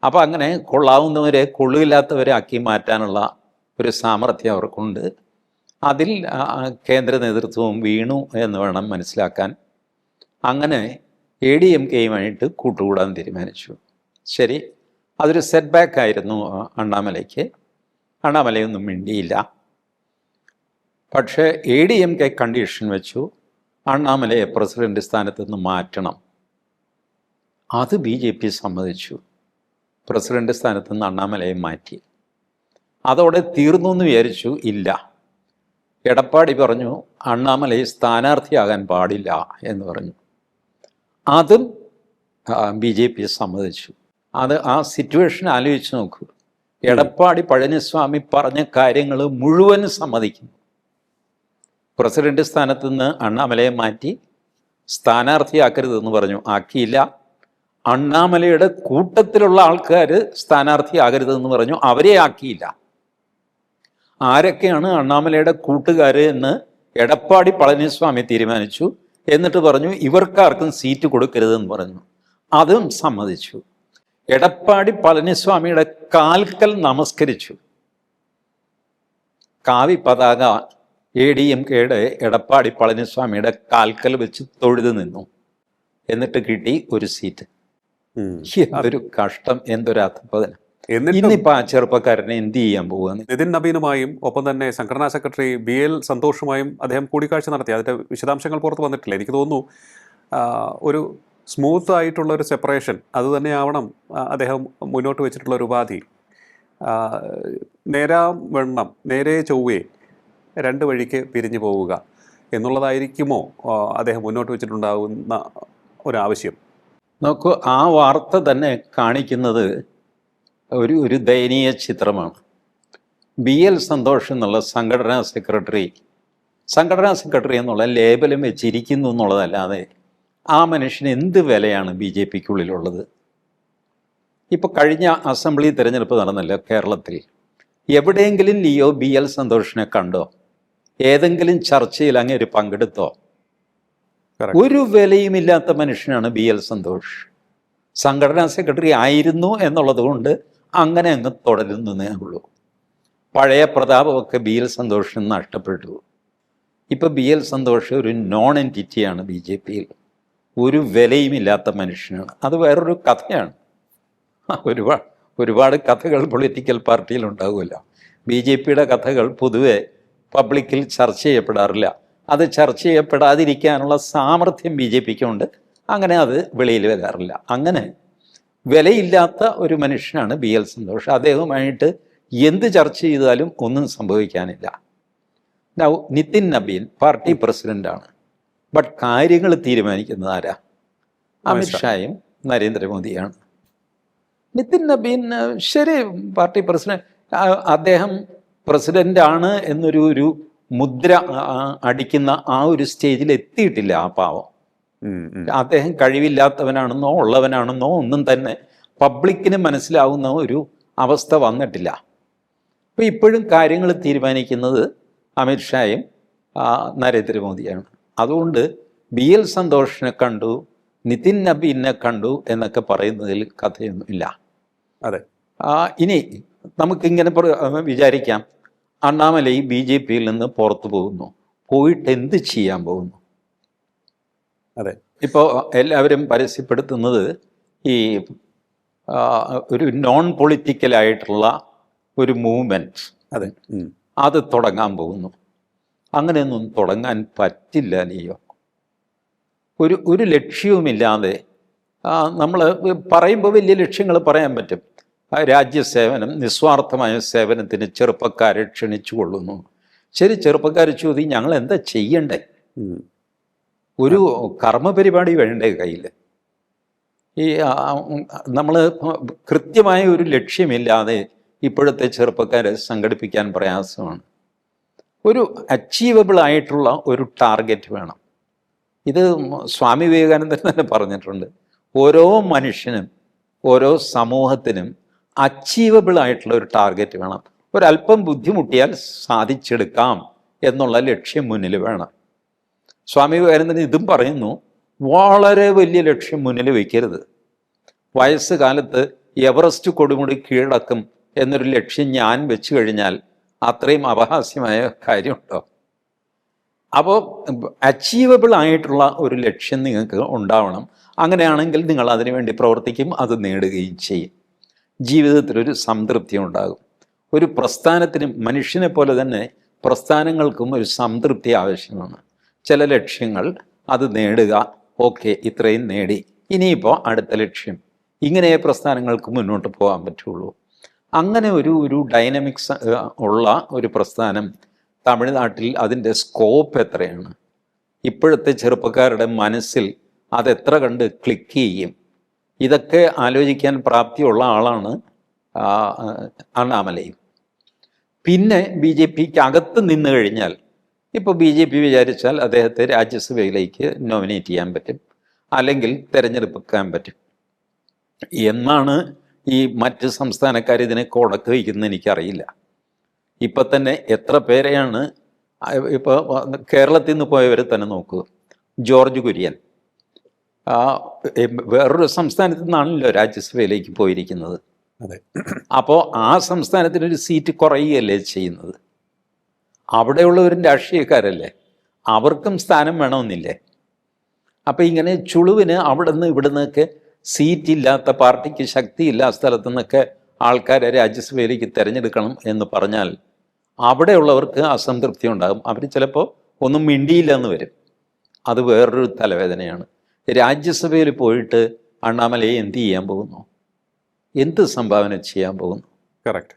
അപ്പോൾ അങ്ങനെ കൊള്ളാവുന്നവരെ കൊള്ളില്ലാത്തവരെ ആക്കി മാറ്റാനുള്ള ഒരു സാമർഥ്യം അവർക്കുണ്ട്. അതിൽ കേന്ദ്ര നേതൃത്വവും വീണു എന്ന് വേണം മനസ്സിലാക്കാൻ. അങ്ങനെ ADMKയുമായിട്ട് കൂട്ടുകൂടാൻ തീരുമാനിച്ചു. ശരി, അതൊരു സെറ്റ് ബാക്ക് ആയിരുന്നു അണ്ണാമലയ്ക്ക്. അണ്ണാമലയൊന്നും മിണ്ടിയില്ല. പക്ഷേ ADMK കണ്ടീഷൻ വെച്ചു, അണ്ണാമലയെ പ്രസിഡന്റ് സ്ഥാനത്ത് നിന്ന് മാറ്റണം. അത് BJP സമ്മതിച്ചു. പ്രസിഡന്റ് സ്ഥാനത്ത് നിന്ന് അണ്ണാമലയെ മാറ്റി. അതോടെ തീർന്നു എന്ന് വിചാരിച്ചു. ഇല്ല, എടപ്പാടി പറഞ്ഞു അണ്ണാമലയെ സ്ഥാനാർത്ഥിയാകാൻ പാടില്ല എന്ന് പറഞ്ഞു. അതും BJP സമ്മതിച്ചു. ആ സിറ്റുവേഷൻ ആലോചിച്ച് നോക്കൂ. എടപ്പാടി പഴനിസ്വാമി പറഞ്ഞ കാര്യങ്ങൾ മുഴുവൻ സമ്മതിക്കുന്നു. പ്രസിഡന്റ് സ്ഥാനത്ത് നിന്ന് അണ്ണാമലയെ മാറ്റി, സ്ഥാനാർത്ഥിയാക്കരുതെന്ന് പറഞ്ഞു, ആക്കിയില്ല. അണ്ണാമലയുടെ കൂട്ടത്തിലുള്ള ആൾക്കാർ സ്ഥാനാർത്ഥിയാകരുതെന്ന് പറഞ്ഞു, അവരെ ആക്കിയില്ല. ആരൊക്കെയാണ് അണ്ണാമലയുടെ കൂട്ടുകാർ എന്ന് എടപ്പാടി പളനിസ്വാമി തീരുമാനിച്ചു. എന്നിട്ട് പറഞ്ഞു ഇവർക്കാർക്കും സീറ്റ് കൊടുക്കരുതെന്ന് പറഞ്ഞു. അതും സമ്മതിച്ചു. എടപ്പാടി പളനിസ്വാമിയുടെ കാൽക്കൽ നമസ്കരിച്ചു. കാവി പതാക ADMKയുടെ എടപ്പാടി പളനിസ്വാമിയുടെ കാൽക്കൽ വെച്ച് തൊഴുതു നിന്നു. എന്നിട്ട് കിട്ടി ഒരു സീറ്റ്. അതൊരു കഷ്ടം, എന്തൊരു അധപ്പതനം. എന്നിട്ടും ഇന്നിപ്പോ ആ ചെറുപ്പക്കാരനെ എന്ത് ചെയ്യാൻ പോവാന്ന്. നിതിൻ നബീനുമായും ഒപ്പം തന്നെ സംഘടനാ സെക്രട്ടറി BL സന്തോഷുമായും അദ്ദേഹം കൂടിക്കാഴ്ച നടത്തി. അതിൻ്റെ വിശദാംശങ്ങൾ പുറത്ത് വന്നിട്ടില്ല. എനിക്ക് തോന്നുന്നു ഒരു സ്മൂത്ത് ആയിട്ടുള്ള ഒരു സെപ്പറേഷൻ അത് തന്നെയാവണം അദ്ദേഹം മുന്നോട്ട് വെച്ചിട്ടുള്ള ഒരു ഉപാധി. നേരാവണ്ണം നേരെ ചൊവ്വേ രണ്ട് വഴിക്ക് പിരിഞ്ഞു പോവുക എന്നുള്ളതായിരിക്കുമോ അദ്ദേഹം മുന്നോട്ട് വെച്ചിട്ടുണ്ടാകുന്ന ഒരാവശ്യം? നോക്കൂ, ആ വാർത്ത തന്നെ കാണിക്കുന്നത് ഒരു ദയനീയ ചിത്രമാണ്. BL സന്തോഷ് എന്നുള്ള സംഘടനാ സെക്രട്ടറി എന്നുള്ള ലേബലും വെച്ചിരിക്കുന്നു എന്നുള്ളതല്ലാതെ ആ മനുഷ്യന് എന്ത് വിലയാണ് BJPക്കുള്ളിലുള്ളത്? ഇപ്പോൾ കഴിഞ്ഞ അസംബ്ലി തിരഞ്ഞെടുപ്പ് നടന്നല്ലോ കേരളത്തിൽ. എവിടെയെങ്കിലും ലിയോ BL സന്തോഷിനെ കണ്ടോ? ഏതെങ്കിലും ചർച്ചയിൽ അങ്ങേര് പങ്കെടുത്തോ? ഒരു വിലയുമില്ലാത്ത മനുഷ്യനാണ് BL സന്തോഷ്. സംഘടനാ സെക്രട്ടറി ആയിരുന്നു എന്നുള്ളത് കൊണ്ട് അങ്ങനെ അങ്ങ് തുടരുന്നതേ ഉള്ളൂ. പഴയ പ്രതാപമൊക്കെ BL സന്തോഷിന് നഷ്ടപ്പെട്ടു. ഇപ്പം BL സന്തോഷ് ഒരു നോൺ എൻറ്റിറ്റിയാണ് BJPയിൽ. ഒരു വിലയുമില്ലാത്ത മനുഷ്യനാണ്. അത് വേറൊരു കഥയാണ്. ഒരുപാട് കഥകൾ പൊളിറ്റിക്കൽ പാർട്ടിയിൽ ഉണ്ടാകുമല്ലോ. BJPയുടെ കഥകൾ പൊതുവെ പബ്ലിക്കിൽ ചർച്ച ചെയ്യപ്പെടാറില്ല. അത് ചർച്ച ചെയ്യപ്പെടാതിരിക്കാനുള്ള സാമർഥ്യം BJPക്കുണ്ട്. അങ്ങനെ അത് വെളിയിൽ വരാറില്ല. അങ്ങനെ വിലയില്ലാത്ത ഒരു മനുഷ്യനാണ് BL സന്തോഷ്. അദ്ദേഹവുമായിട്ട് എന്ത് ചർച്ച ചെയ്താലും ഒന്നും സംഭവിക്കാനില്ല. നിതിൻ നബീൻ പാർട്ടി പ്രസിഡൻ്റാണ്. ബട്ട് കാര്യങ്ങൾ തീരുമാനിക്കുന്നത് ആരാ? അമിത്ഷായും നരേന്ദ്രമോദിയാണ്. നിതിൻ നബീൻ ശരി പാർട്ടി പ്രസിഡന്റ്, അദ്ദേഹം പ്രസിഡൻ്റാണ് എന്നൊരു മുദ്ര അടിക്കുന്ന ആ ഒരു സ്റ്റേജിൽ എത്തിയിട്ടില്ല ആ പാവം. അദ്ദേഹം കഴിവില്ലാത്തവനാണെന്നോ ഉള്ളവനാണെന്നോ ഒന്നും തന്നെ പബ്ലിക്കിന് മനസ്സിലാവുന്ന ഒരു അവസ്ഥ വന്നിട്ടില്ല. അപ്പോൾ ഇപ്പോഴും കാര്യങ്ങൾ തീരുമാനിക്കുന്നത് അമിത്ഷായും നരേന്ദ്രമോദിയാണ്. അതുകൊണ്ട് BL സന്തോഷിനെ കണ്ടു, നിതിൻ നബീനെ കണ്ടു എന്നൊക്കെ പറയുന്നതിൽ കഥയൊന്നുമില്ല. അതെ. ഇനി നമുക്കിങ്ങനെ വിചാരിക്കാം, അണ്ണാമലൈ BJPയിൽ നിന്ന് പുറത്തു പോകുന്നു, പോയിട്ട് എന്ത് ചെയ്യാൻ പോകുന്നു? അതെ. ഇപ്പോൾ എല്ലാവരും പരസ്യപ്പെടുത്തുന്നത് ഈ ഒരു നോൺ പൊളിറ്റിക്കലായിട്ടുള്ള ഒരു മൂവ്മെൻറ്റ് അത് തുടങ്ങാൻ പോകുന്നു. അങ്ങനെയൊന്നും തുടങ്ങാൻ പറ്റില്ല ലിയോ. ഒരു ലക്ഷ്യവുമില്ലാതെ നമ്മൾ പറയുമ്പോൾ വലിയ ലക്ഷ്യങ്ങൾ പറയാൻ പറ്റും. രാജ്യസേവനം, നിസ്വാർത്ഥമായ സേവനത്തിന് ചെറുപ്പക്കാരെ ക്ഷണിച്ചു കൊള്ളുന്നു. ശരി, ചെറുപ്പക്കാർ ചോദിക്കും ഞങ്ങൾ എന്താ ചെയ്യണ്ടേ? ഒരു കർമ്മപരിപാടി വേണ്ടേ കയ്യിൽ? ഈ നമ്മൾ കൃത്യമായ ഒരു ലക്ഷ്യമില്ലാതെ ഇപ്പോഴത്തെ ചെറുപ്പക്കാരെ സംഘടിപ്പിക്കാൻ പ്രയാസമാണ്. ഒരു അച്ചീവബിൾ ആയിട്ടുള്ള ഒരു ടാർഗറ്റ് വേണം. ഇത് സ്വാമി വിവേകാനന്ദൻ തന്നെ പറഞ്ഞിട്ടുണ്ട്. ഓരോ മനുഷ്യനും ഓരോ സമൂഹത്തിനും അച്ചീവബിൾ ആയിട്ടുള്ള ഒരു ടാർഗറ്റ് വേണം. ഒരല്പം ബുദ്ധിമുട്ടിയാൽ സാധിച്ചെടുക്കാം എന്നുള്ള ലക്ഷ്യം മുന്നിൽ വേണം. സ്വാമി വിവേകാനന്ദൻ ഇതും പറയുന്നു, വളരെ വലിയ ലക്ഷ്യം മുന്നിൽ വയ്ക്കരുത്. വയസ്സുകാലത്ത് എവറസ്റ്റ് കൊടുമുടി കീഴടക്കും എന്നൊരു ലക്ഷ്യം ഞാൻ വെച്ചു കഴിഞ്ഞാൽ അത്രയും അപഹാസ്യമായ കാര്യമുണ്ടോ? അപ്പോൾ അച്ചീവബിൾ ആയിട്ടുള്ള ഒരു ലക്ഷ്യം നിങ്ങൾക്ക് ഉണ്ടാവണം. അങ്ങനെയാണെങ്കിൽ നിങ്ങൾ അതിനുവേണ്ടി പ്രവർത്തിക്കും, അത് നേടുകയും ചെയ്യും. ജീവിതത്തിലൊരു സംതൃപ്തി ഉണ്ടാകും. ഒരു പ്രസ്ഥാനത്തിനും മനുഷ്യനെ പോലെ തന്നെ പ്രസ്ഥാനങ്ങൾക്കും ഒരു സംതൃപ്തി ആവശ്യമാണ്. ചില ലക്ഷ്യങ്ങൾ അത് നേടുക, ഓക്കെ ഇത്രയും നേടി, ഇനിയിപ്പോൾ അടുത്ത ലക്ഷ്യം. ഇങ്ങനെ പ്രസ്ഥാനങ്ങൾക്ക് മുന്നോട്ട് പോകാൻ പറ്റുള്ളൂ. അങ്ങനെ ഒരു ഡൈനമിക്സ് ഉള്ള ഒരു പ്രസ്ഥാനം തമിഴ്നാട്ടിൽ അതിൻ്റെ സ്കോപ്പ് എത്രയാണ്? ഇപ്പോഴത്തെ ചെറുപ്പക്കാരുടെ മനസ്സിൽ അതെത്ര കണ്ട് ക്ലിക്ക് ചെയ്യും? ഇതൊക്കെ ആലോചിക്കാൻ പ്രാപ്തിയുള്ള ആളാണ് അണ്ണാമലയും. പിന്നെ BJPക്ക് അകത്ത് നിന്ന് കഴിഞ്ഞാൽ, ഇപ്പോൾ BJP വിചാരിച്ചാൽ അദ്ദേഹത്തെ രാജ്യസഭയിലേക്ക് നോമിനേറ്റ് ചെയ്യാൻ പറ്റും, അല്ലെങ്കിൽ തിരഞ്ഞെടുപ്പിക്കാൻ പറ്റും. എന്നാണ് ഈ മറ്റ് സംസ്ഥാനക്കാർ ഇതിനൊക്കെ ഉടക്ക് വയ്ക്കുന്നത് എനിക്കറിയില്ല. ഇപ്പം തന്നെ എത്ര പേരെയാണ്, ഇപ്പോൾ കേരളത്തിൽ നിന്ന് പോയവരെ തന്നെ നോക്കുക. ജോർജ് കുര്യൻ വേറൊരു സംസ്ഥാനത്തു നിന്നാണല്ലോ രാജ്യസഭയിലേക്ക് പോയിരിക്കുന്നത്. അതെ. അപ്പോൾ ആ സംസ്ഥാനത്തിനൊരു സീറ്റ് കുറയുകയല്ലേ ചെയ്യുന്നത്. അവിടെയുള്ളവരും രാഷ്ട്രീയക്കാരല്ലേ, അവർക്കും സ്ഥാനം വേണമെന്നില്ലേ? അപ്പം ഇങ്ങനെ ചുളുവിന് അവിടെ നിന്ന് ഇവിടെ നിന്നൊക്കെ സീറ്റില്ലാത്ത, പാർട്ടിക്ക് ശക്തിയില്ലാത്ത സ്ഥലത്തു നിന്നൊക്കെ ആൾക്കാരെ രാജ്യസഭയിലേക്ക് തിരഞ്ഞെടുക്കണം എന്ന് പറഞ്ഞാൽ അവിടെയുള്ളവർക്ക് അസംതൃപ്തി ഉണ്ടാകും. അവർ ചിലപ്പോൾ ഒന്നും മിണ്ടിയില്ല എന്ന് വരും. അത് വേറൊരു തലവേദനയാണ്. രാജ്യസഭയിൽ പോയിട്ട് അണ്ണാമലയെ എന്ത് ചെയ്യാൻ പോകുന്നു? എന്ത് സംഭാവന ചെയ്യാൻ പോകുന്നു? കറക്റ്റ്.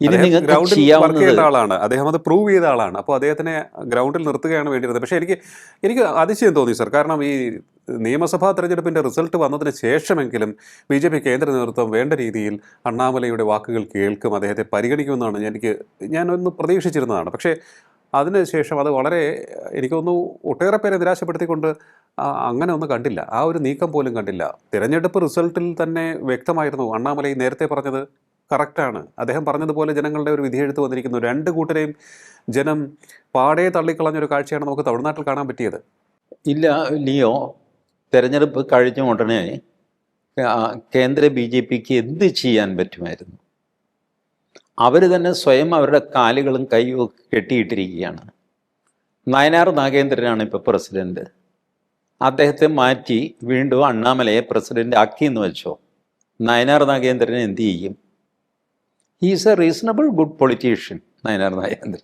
ഇനി നിങ്ങൾക്ക് ഗ്രൗണ്ടിൽ വർക്ക് ചെയ്യാവുന്നത് ചെയ്യേണ്ട ആളാണ്, അദ്ദേഹം അത് പ്രൂവ് ചെയ്ത ആളാണ്. അപ്പോൾ അദ്ദേഹത്തിനെ ഗ്രൗണ്ടിൽ നിർത്തുകയാണ് വേണ്ടിയിരുന്നത്. പക്ഷേ എനിക്ക് അതിശയം തോന്നി സർ. കാരണം ഈ നിയമസഭാ തെരഞ്ഞെടുപ്പിൻ്റെ റിസൾട്ട് വന്നതിന് ശേഷമെങ്കിലും BJP കേന്ദ്ര നേതൃത്വം വേണ്ട രീതിയിൽ അണ്ണാമലയുടെ വാക്കുകൾ കേൾക്കും, അദ്ദേഹത്തെ പരിഗണിക്കുമെന്നാണ് ഞാനൊന്ന് പ്രതീക്ഷിച്ചിരുന്നതാണ്. പക്ഷേ അതിനുശേഷം അത് വളരെ, എനിക്ക് തോന്നുന്നു, ഒട്ടേറെ പേരെ നിരാശപ്പെടുത്തിക്കൊണ്ട് അങ്ങനെ ഒന്നും കണ്ടില്ല. ആ ഒരു നീക്കം പോലും കണ്ടില്ല. തിരഞ്ഞെടുപ്പ് റിസൾട്ടിൽ തന്നെ വ്യക്തമായിരുന്നു അണ്ണാമലൈ നേരത്തെ പറഞ്ഞത് കറക്റ്റാണ്. അദ്ദേഹം പറഞ്ഞതുപോലെ ജനങ്ങളുടെ ഒരു വിധിയെഴുത്ത് വന്നിരിക്കുന്നു. രണ്ട് കൂട്ടരെയും ജനം പാടെ തള്ളിക്കളഞ്ഞൊരു കാഴ്ചയാണ് നമുക്ക് തമിഴ്നാട്ടിൽ കാണാൻ പറ്റിയത്. ഇല്ല ലിയോ, തെരഞ്ഞെടുപ്പ് കഴിഞ്ഞ ഉടനെ കേന്ദ്ര BJPക്ക് എന്ത് ചെയ്യാൻ പറ്റുമായിരുന്നു? അവർ തന്നെ സ്വയം അവരുടെ കാലുകളും കൈയും ഒക്കെ കെട്ടിയിട്ടിരിക്കുകയാണ്. നയനാർ നാഗേന്ദ്രനാണ് ഇപ്പോൾ പ്രസിഡന്റ്. അദ്ദേഹത്തെ മാറ്റി വീണ്ടും അണ്ണാമലയെ പ്രസിഡന്റ് ആക്കിയെന്ന് വെച്ചോ, നയനാർ നാഗേന്ദ്രൻ എന്ത് ചെയ്യും? He's a reasonable good politician. Nayanar Nagendran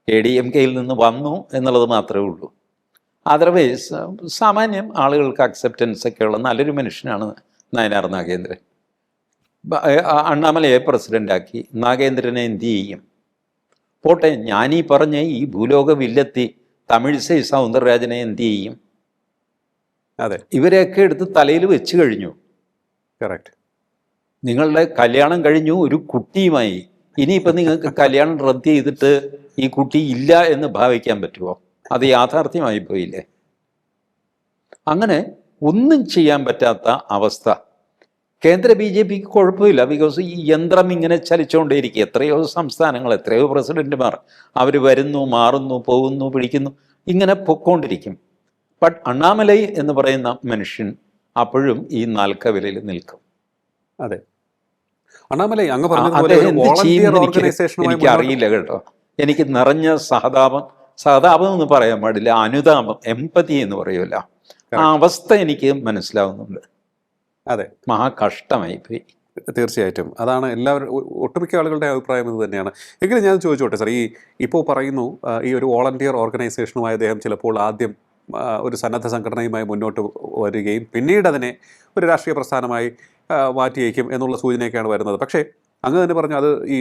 ADMKയിൽ നിന്ന് വന്നു എന്നുള്ളത് മാത്രമേ ഉള്ളൂ. അതർവൈസ് സാമാന്യം ആളുകൾക്ക് അക്സെപ്റ്റൻസ് ഒക്കെയുള്ള നല്ലൊരു മനുഷ്യനാണ് നയനാർ നാഗേന്ദ്രൻ. അണ്ണാമലയെ പ്രസിഡൻ്റാക്കി, നാഗേന്ദ്രനെ എന്ത് ചെയ്യും? പോട്ടെ, ഞാനീ പറഞ്ഞ ഈ ഭൂലോക വില്ലെത്തി തമിഴിസൈ സൗന്ദരരാജനെ എന്ത് ചെയ്യും? അതെ, ഇവരെയൊക്കെ എടുത്ത് തലയിൽ വെച്ച് കഴിഞ്ഞു. കറക്റ്റ്. നിങ്ങളുടെ കല്യാണം കഴിഞ്ഞു, ഒരു കുട്ടിയുമായി. ഇനിയിപ്പോൾ നിങ്ങൾക്ക് കല്യാണം റദ്ദ് ചെയ്തിട്ട് ഈ കുട്ടി ഇല്ല എന്ന് ഭാവിക്കാൻ പറ്റുമോ? അത് യാഥാർത്ഥ്യമായി പോയില്ലേ? അങ്ങനെ ഒന്നും ചെയ്യാൻ പറ്റാത്ത അവസ്ഥ. കേന്ദ്ര BJPക്ക് കുഴപ്പമില്ല, ബിക്കോസ് ഈ യന്ത്രം ഇങ്ങനെ ചലിച്ചുകൊണ്ടേയിരിക്കും. എത്രയോ സംസ്ഥാനങ്ങൾ, എത്രയോ പ്രസിഡന്റുമാർ, അവർ വരുന്നു, മാറുന്നു, പോകുന്നു, പിടിക്കുന്നു, ഇങ്ങനെ പൊക്കോണ്ടിരിക്കും. ബട്ട് അണ്ണാമലൈ എന്ന് പറയുന്ന മനുഷ്യൻ അപ്പോഴും ഈ നാൽക്കവിലയിൽ നിൽക്കും. അതെ, അണ്ണാമലൈ അങ്ങ് അദ്ദേഹം എന്ത് ചെയ്യും എനിക്ക് അറിയില്ല കേട്ടോ. എനിക്ക് നിറഞ്ഞ സഹതാപം എന്ന് പറയാൻ പാടില്ല, അനുതാപം, എമ്പതി എന്ന് പറയുമല്ല, ആ അവസ്ഥ എനിക്ക് മനസ്സിലാവുന്നുണ്ട്. അതെ, മഹാ കഷ്ടമായി പോയി. തീർച്ചയായിട്ടും അതാണ് എല്ലാവരും, ഒട്ടുമിക്ക ആളുകളുടെ അഭിപ്രായം ഇത് തന്നെയാണ്. എങ്കിലും ഞാൻ ചോദിച്ചോട്ടെ സാർ, ഇപ്പോൾ പറയുന്നു ഈ ഒരു വോളണ്ടിയർ ഓർഗനൈസേഷനുമായി അദ്ദേഹം ചിലപ്പോൾ ആദ്യം ഒരു സന്നദ്ധ സംഘടനയുമായി മുന്നോട്ട് വരികയും പിന്നീട് അതിനെ ഒരു രാഷ്ട്രീയ പ്രസ്ഥാനമായി മാറ്റിയേക്കും എന്നുള്ള സൂചനയൊക്കെയാണ് വരുന്നത്. പക്ഷേ അങ്ങ് തന്നെ പറഞ്ഞു, അത് ഈ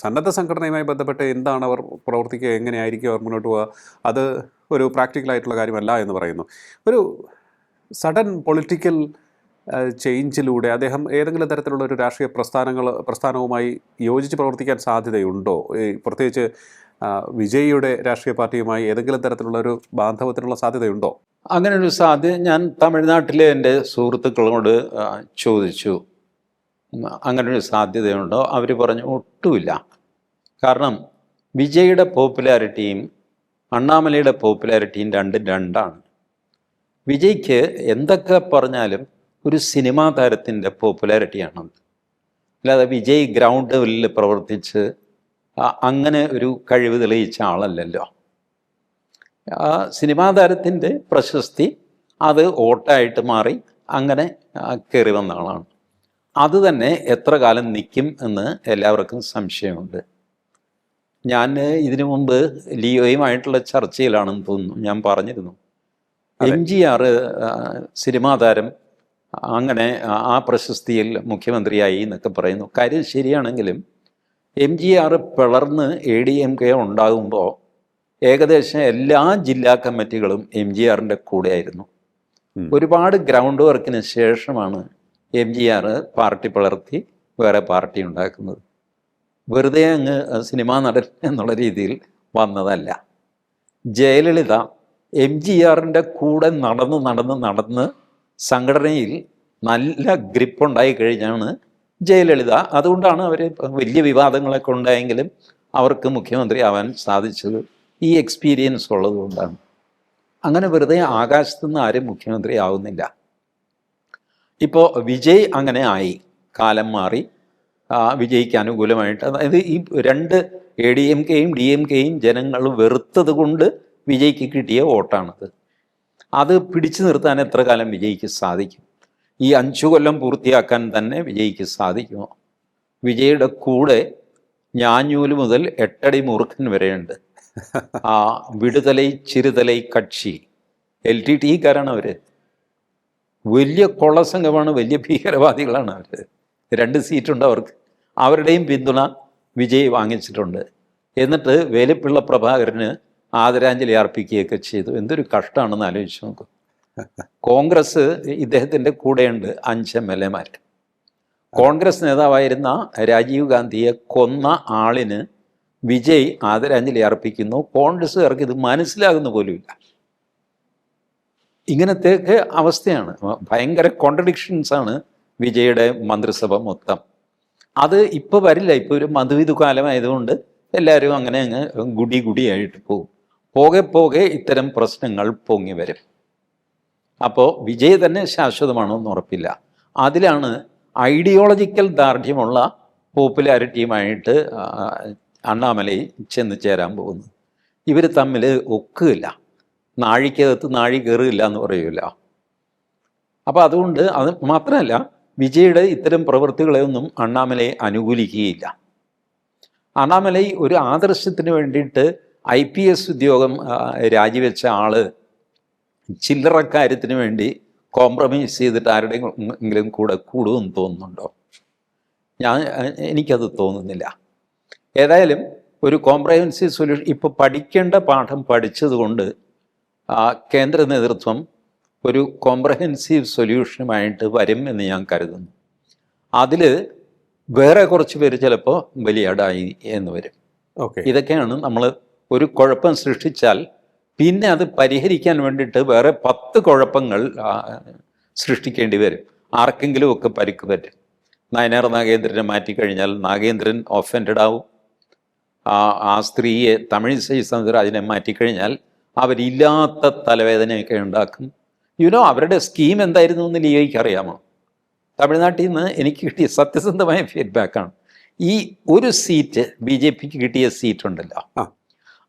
സന്നദ്ധ സംഘടനയുമായി ബന്ധപ്പെട്ട് എന്താണ് അവർ പ്രവർത്തിക്കുക, എങ്ങനെയായിരിക്കും അവർ മുന്നോട്ട് പോവുക, അത് ഒരു പ്രാക്ടിക്കലായിട്ടുള്ള കാര്യമല്ല എന്ന് പറയുന്നു. ഒരു സഡൻ പൊളിറ്റിക്കൽ ചേഞ്ചിലൂടെ അദ്ദേഹം ഏതെങ്കിലും തരത്തിലുള്ള ഒരു രാഷ്ട്രീയ പ്രസ്ഥാനവുമായി യോജിച്ച് പ്രവർത്തിക്കാൻ സാധ്യതയുണ്ടോ? പ്രത്യേകിച്ച് വിജയിയുടെ രാഷ്ട്രീയ പാർട്ടിയുമായി ഏതെങ്കിലും തരത്തിലുള്ള ഒരു ബാന്ധവത്തിനുള്ള സാധ്യതയുണ്ടോ? അങ്ങനെ ഒരു സാധ്യത ഞാൻ തമിഴ്നാട്ടിലെ എൻ്റെ സുഹൃത്തുക്കളോട് ചോദിച്ചു, അങ്ങനൊരു സാധ്യതയുണ്ടോ? അവർ പറഞ്ഞു ഒട്ടുമില്ല. കാരണം വിജയുടെ പോപ്പുലാരിറ്റിയും അണ്ണാമലയുടെ പോപ്പുലാരിറ്റിയും രണ്ടാണ്. വിജയ്ക്ക് എന്തൊക്കെ പറഞ്ഞാലും ഒരു സിനിമാ താരത്തിൻ്റെ പോപ്പുലാരിറ്റിയാണത്. അല്ലാതെ വിജയ് ഗ്രൗണ്ട് ലെവലിൽ പ്രവർത്തിച്ച് അങ്ങനെ ഒരു കഴിവ് തെളിയിച്ച ആളല്ലല്ലോ. സിനിമാ താരത്തിൻ്റെ പ്രശസ്തി അത് വോട്ടായിട്ട് മാറി അങ്ങനെ കയറി വന്ന ആളാണ്. അത് തന്നെ എത്ര കാലം നിൽക്കും എന്ന് എല്ലാവർക്കും സംശയമുണ്ട്. ഞാൻ ഇതിനു മുമ്പ് ലിയോയുമായിട്ടുള്ള ചർച്ചയിലാണെന്ന് തോന്നുന്നു ഞാൻ പറഞ്ഞിരുന്നു, MGR സിനിമാ താരം അങ്ങനെ ആ പ്രശസ്തിയിൽ മുഖ്യമന്ത്രിയായി എന്നൊക്കെ പറയുന്നു. കാര്യം ശരിയാണെങ്കിലും MGR പിളർന്ന് ADMK ഉണ്ടാകുമ്പോൾ ഏകദേശം എല്ലാ ജില്ലാ കമ്മിറ്റികളും MGRൻ്റെ കൂടെയായിരുന്നു. ഒരുപാട് ഗ്രൗണ്ട് വർക്കിന് ശേഷമാണ് MGR പാർട്ടി പിളർത്തി വേറെ പാർട്ടി ഉണ്ടാക്കുന്നത്. വെറുതെ അങ്ങ് സിനിമാ നടൻ എന്നുള്ള രീതിയിൽ വന്നതല്ല. ജയലളിത MGRൻ്റെ കൂടെ നടന്ന് സംഘടനയിൽ നല്ല ഗ്രിപ്പുണ്ടായി കഴിഞ്ഞാണ് ജയലളിത. അതുകൊണ്ടാണ് അവർ വലിയ വിവാദങ്ങളൊക്കെ ഉണ്ടായെങ്കിലും അവർക്ക് മുഖ്യമന്ത്രി ആവാൻ സാധിച്ചത്. ഈ എക്സ്പീരിയൻസ് ഉള്ളതുകൊണ്ടാണ്. അങ്ങനെ വെറുതെ ആകാശത്തുനിന്ന് ആരും മുഖ്യമന്ത്രി ആവുന്നില്ല. ഇപ്പോൾ വിജയ് അങ്ങനെ ആയി, കാലം മാറി, വിജയ്ക്ക് അനുകൂലമായിട്ട്. അതായത് ഈ രണ്ട് ADMKയും DMKയും ജനങ്ങൾ വെറുത്തത് കൊണ്ട് വിജയ്ക്ക് കിട്ടിയ വോട്ടാണത്. അത് പിടിച്ചു നിർത്താൻ എത്ര കാലം വിജയ്ക്ക് സാധിക്കും? ഈ 5 കൊല്ലം പൂർത്തിയാക്കാൻ തന്നെ വിജയ്ക്ക് സാധിക്കുമോ? വിജയുടെ കൂടെ ഞാഞ്ഞൂല് മുതൽ 8 അടി മൂർഖൻ വരെയുണ്ട്. വിടുതലൈ ചിറുതലൈ കക്ഷി LTTE-കാരാണ് അവർ. വലിയ കൊള്ളസംഘമാണ്, വലിയ ഭീകരവാദികളാണ് അവർ. 2 സീറ്റുണ്ട് അവർക്ക്. അവരുടെയും പിന്തുണ വിജയ് വാങ്ങിച്ചിട്ടുണ്ട്. എന്നിട്ട് വേലുപ്പിള്ള പ്രഭാകരന് ആദരാഞ്ജലി അർപ്പിക്കുകയൊക്കെ ചെയ്തു. എന്തൊരു കഷ്ടമാണെന്ന് ആലോചിച്ച് നോക്കും. കോൺഗ്രസ് ഇദ്ദേഹത്തിൻ്റെ കൂടെയുണ്ട് 5 MLA-മാർ. കോൺഗ്രസ് നേതാവായിരുന്ന രാജീവ് ഗാന്ധിയെ കൊന്ന ആളിന് വിജയ് ആദരാഞ്ജലി അർപ്പിക്കുന്നു. കോൺഗ്രസ്സുകാർക്ക് ഇത് മനസ്സിലാകുന്ന പോലുമില്ല. ഇങ്ങനത്തെയൊക്കെ അവസ്ഥയാണ്. ഭയങ്കര കോൺട്രഡിക്ഷൻസാണ് വിജയുടെ മന്ത്രിസഭ മൊത്തം. അത് ഇപ്പോൾ വരില്ല. ഇപ്പോൾ ഒരു മധുവിധു കാലമായതുകൊണ്ട് എല്ലാവരും അങ്ങനെ അങ്ങ് ഗുടിയായിട്ട് പോകും. പോകെ പോകെ ഇത്തരം പ്രശ്നങ്ങൾ പൊങ്ങി വരും. അപ്പോൾ വിജയ് തന്നെ ശാശ്വതമാണോ എന്ന് ഉറപ്പില്ല. അതിലാണ് ഐഡിയോളജിക്കൽ ദാർഢ്യമുള്ള പോപ്പുലാരിറ്റിയുമായിട്ട് അണ്ണാമലൈ ചെന്ന് ചേരാൻ പോകുന്നത്. ഇവർ തമ്മിൽ ഒക്കുകയില്ല. നാഴിക്കകത്ത് നാഴി കയറില്ല എന്ന് പറയൂല. അപ്പോൾ അതുകൊണ്ട് അത് മാത്രമല്ല, വിജയുടെ ഇത്തരം പ്രവൃത്തികളെയൊന്നും അണ്ണാമലൈ അനുകൂലിക്കുകയില്ല. അണ്ണാമലൈ ഒരു ആദർശത്തിന് വേണ്ടിയിട്ട് IPS ഉദ്യോഗം രാജിവെച്ച ആള് ചില്ലറക്കാര്യത്തിന് വേണ്ടി കോംപ്രമൈസ് ചെയ്തിട്ട് ആരുടെയെങ്കിലും കൂടെ കൂടുമെന്ന് തോന്നുന്നുണ്ടോ? എനിക്കത് തോന്നുന്നില്ല. ഏതായാലും ഒരു കോംപ്രഹെൻസീവ് സൊല്യൂഷൻ, ഇപ്പോൾ പഠിക്കേണ്ട പാഠം പഠിച്ചതുകൊണ്ട് കേന്ദ്ര നേതൃത്വം ഒരു കോംപ്രഹെൻസീവ് സൊല്യൂഷനുമായിട്ട് വരും എന്ന് ഞാൻ കരുതുന്നു. അതിൽ വേറെ കുറച്ച് പേര് ചിലപ്പോൾ ബലിയാടായി എന്ന് വരും. ഇതൊക്കെയാണ് നമ്മൾ ഒരു കുഴപ്പം സൃഷ്ടിച്ചാൽ പിന്നെ അത് പരിഹരിക്കാൻ വേണ്ടിയിട്ട് വേറെ 10 കുഴപ്പങ്ങൾ സൃഷ്ടിക്കേണ്ടി വരും. ആർക്കെങ്കിലും ഒക്കെ പരിക്ക് പറ്റും. നയനാർ നാഗേന്ദ്രനെ മാറ്റിക്കഴിഞ്ഞാൽ നാഗേന്ദ്രൻ ഒഫൻഡഡ് ആവും. ആ സ്ത്രീയെ തമിഴിസൈ സൗന്ദരരാജനെ മാറ്റിക്കഴിഞ്ഞാൽ അവരില്ലാത്ത തലവേദനയൊക്കെ ഉണ്ടാക്കും. അവരുടെ സ്കീം എന്തായിരുന്നു എന്ന് ലിയോയ്ക്ക് അറിയാമോ? തമിഴ്നാട്ടിൽ നിന്ന് എനിക്ക് കിട്ടിയ സത്യസന്ധമായ ഫീഡ്ബാക്കാണ്. ഈ ഒരു സീറ്റ് BJPക്ക് കിട്ടിയ സീറ്റുണ്ടല്ലോ,